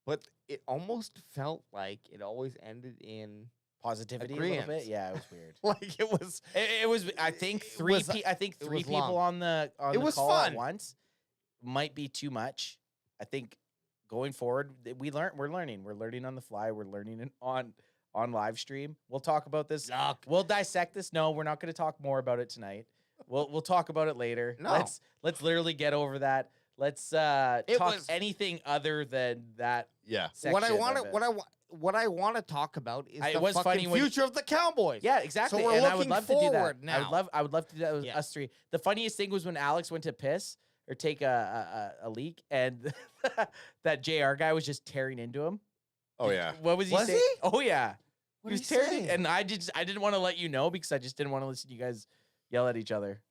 but it almost felt like it always ended in positivity a little bit. agreeant. Yeah, it was weird. like it was. It was. I think It three. was- I think it three was people long. on the It the was call fun. at once might be too much. I think going forward, we're learning. We're learning on the fly. We're learning on live stream. We'll talk about this. We'll dissect this. No, we're not going to talk more about it tonight. We'll talk about it later. No. Let's literally get over that. Let's talk was- anything other than that. Yeah. Section What I want of to it. what I want to talk about is It the was funny fucking when you- future of the Cowboys. Yeah, exactly. So we're and I would looking love to do that. forward now. I would love to do that with Yeah. us three. The funniest thing was when Alex went to piss or take a leak, and that JR guy was just tearing into him. Oh yeah. What was he Was saying? he? Oh yeah. What he was did he tearing it, say? and I didn't want to let you know because I just didn't want to listen to you guys yell at each other.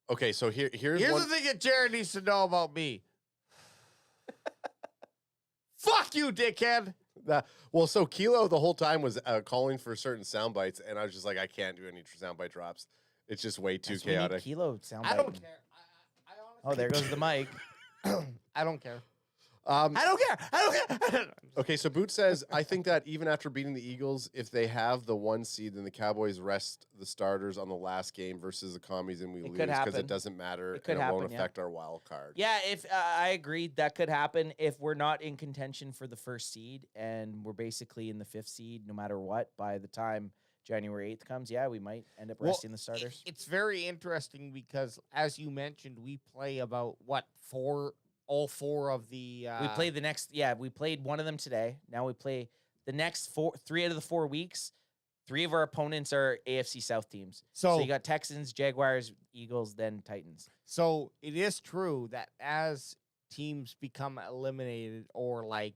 Okay, so here's Here's one. the thing that Jared needs to know about me. Fuck you, dickhead. Well, so Kilo the whole time was calling for certain sound bites, and I was just like, I can't do any sound bite drops. It's just way too That's when we need chaotic. Kilo sound I don't biting. care. I Oh, there goes the mic. I don't care. Um, I don't care. I don't care. okay, so Boot says, I think that even after beating the Eagles, if they have the 1 seed, then the Cowboys rest the starters on the last game versus the commies, and we It lose could because happen. it doesn't matter It could and it won't happen, yeah. affect our wild card. Yeah, if I agreed that could happen if we're not in contention for the first seed and we're basically in the 5th seed no matter what by the time January 8th comes, we might end up resting the starters. It's very interesting because, as you mentioned, we play about all four of the. We played the next. We played one of them today. Now we play the next 3 out of the 4 weeks. 3 of our opponents are AFC South teams. So you got Texans, Jaguars, Eagles, then Titans. So it is true that as teams become eliminated or like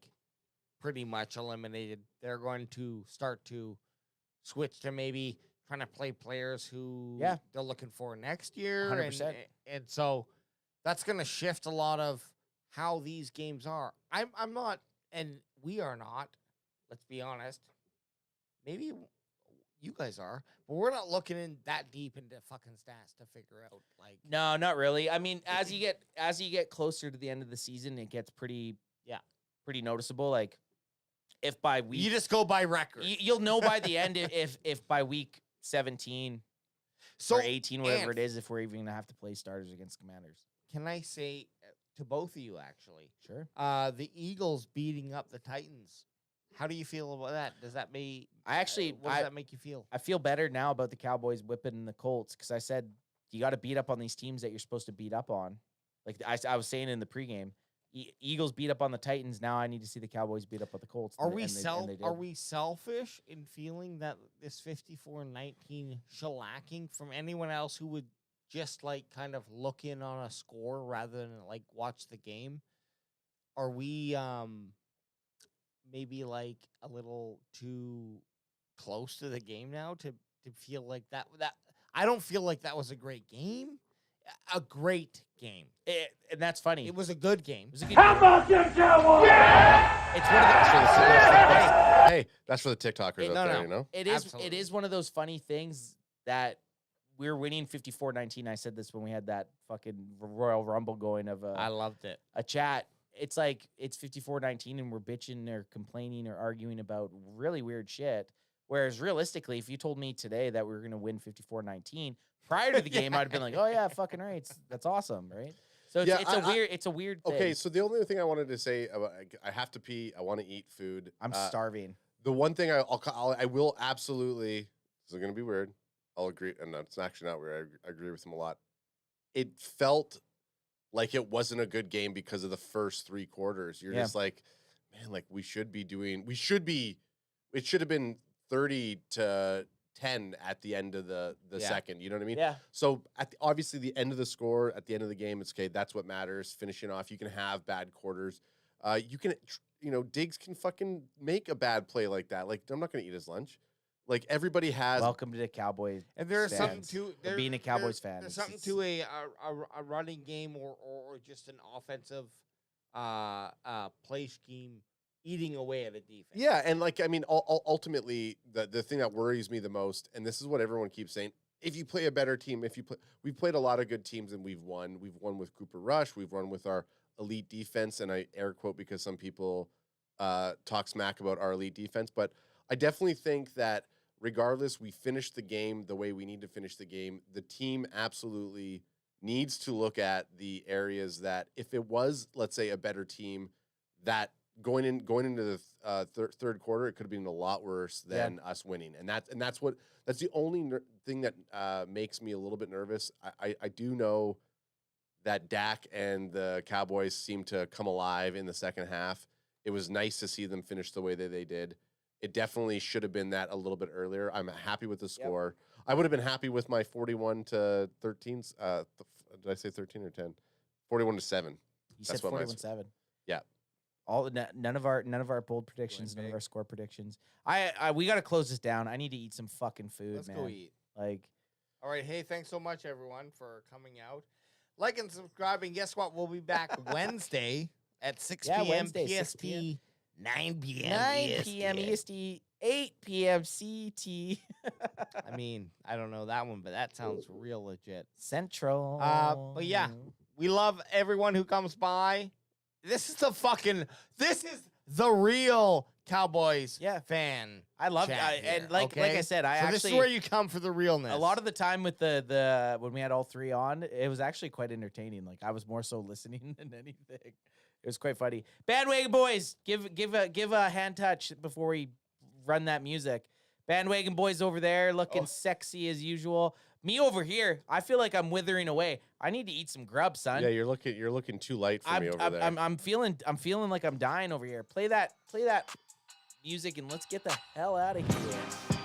pretty much eliminated, they're going to start to switch to maybe trying to play players who they're looking for next year. 100%. And so that's going to shift a lot of how these games are. I'm not, and we are not, let's be honest. Maybe you guys are, but we're not looking in that deep into fucking stats to figure out like. No, not really. I mean, as you get closer to the end of the season, it gets pretty noticeable. Like if by week, you just go by record. You'll know by the end if by week 17 or 18, whatever it is, if we're even gonna have to play starters against Commanders. Can I say to both of you actually? Sure. The Eagles beating up the Titans. How do you feel about that? Does that make what does that make you feel? I feel better now about the Cowboys whipping the Colts because I said you got to beat up on these teams that you're supposed to beat up on. Like I was saying in the pregame, Eagles beat up on the Titans. Now I need to see the Cowboys beat up on the Colts. Are we selfish in feeling that this 54-19 shellacking from anyone else who would just like kind of look in on a score rather than like watch the game? Are we maybe like a little too close to the game now to feel like that I don't feel like that was a great game. A great game. And that's funny. It was a good game. How about them Cowboys? Yeah! It's one of the Hey, that's for the TikTokers out there, you know? It is one of those funny things that we're winning 54-19. I said this when we had that fucking Royal Rumble going of I loved it. A chat. It's like it's 54-19 and we're bitching or complaining or arguing about really weird shit. Whereas realistically, if you told me today that we were going to win 54-19 prior to the game, I'd have been like, oh yeah, fucking right. That's awesome. Right. So it's a weird thing. Okay. So the only thing I wanted to say, I have to pee. I want to eat food. I'm starving. The one thing I will absolutely, this is going to be weird. I'll agree. And it's actually not weird. I agree with him a lot. It felt like it wasn't a good game because of the first 3 quarters. You're just like, man, like it should have been 30-10 at the end of the second. You know what I mean? Yeah. So obviously the end of the score, at the end of the game, it's okay. That's what matters. Finishing off, you can have bad quarters. You can, Diggs can fucking make a bad play like that. Like I'm not going to eat his lunch. Like everybody has. Welcome to the Cowboys. And there's something to being a Cowboys fan. There's something to a running game or just an offensive play scheme eating away at a defense. Yeah, and like I mean, ultimately, the thing that worries me the most, and this is what everyone keeps saying: if you play a better team, we've played a lot of good teams and we've won. We've won with Cooper Rush. We've won with our elite defense, and I air quote because some people talk smack about our elite defense, but I definitely think that. Regardless, we finished the game the way we need to finish the game. The team absolutely needs to look at the areas that if it was, let's say, a better team, that going into the third quarter, it could have been a lot worse than us winning. And that's the only thing that makes me a little bit nervous. I do know that Dak and the Cowboys seem to come alive in the second half. It was nice to see them finish the way that they did. It definitely should have been that a little bit earlier. I'm happy with the score. Yep. I would have been happy with my 41-13. Did I say 13 or 10? 41-7. You said 41-7. Yeah. None of our bold predictions, none of our score predictions. We got to close this down. I need to eat some fucking food, Let's man. go eat. Like, all right. Hey, thanks so much, everyone, for coming out. Like and subscribing. Guess what? We'll be back Wednesday at 6 p.m. Wednesday, PST. 6 p.m. 9 p.m. 9 p.m. EST, 8 p.m. CT. I mean, I don't know that one, but that sounds real legit. Central. But yeah, we love everyone who comes by. This is the real Cowboys fan. I love it. And like I said, this is where you come for the realness. A lot of the time with the when we had all 3 on, it was actually quite entertaining. Like I was more so listening than anything. It was quite funny. Bandwagon boys, give a hand touch before we run that music. Bandwagon boys over there looking sexy as usual. Me over here, I feel like I'm withering away. I need to eat some grub, son. Yeah, you're looking too light for me over there. I'm feeling like I'm dying over here. Play that music and let's get the hell out of here.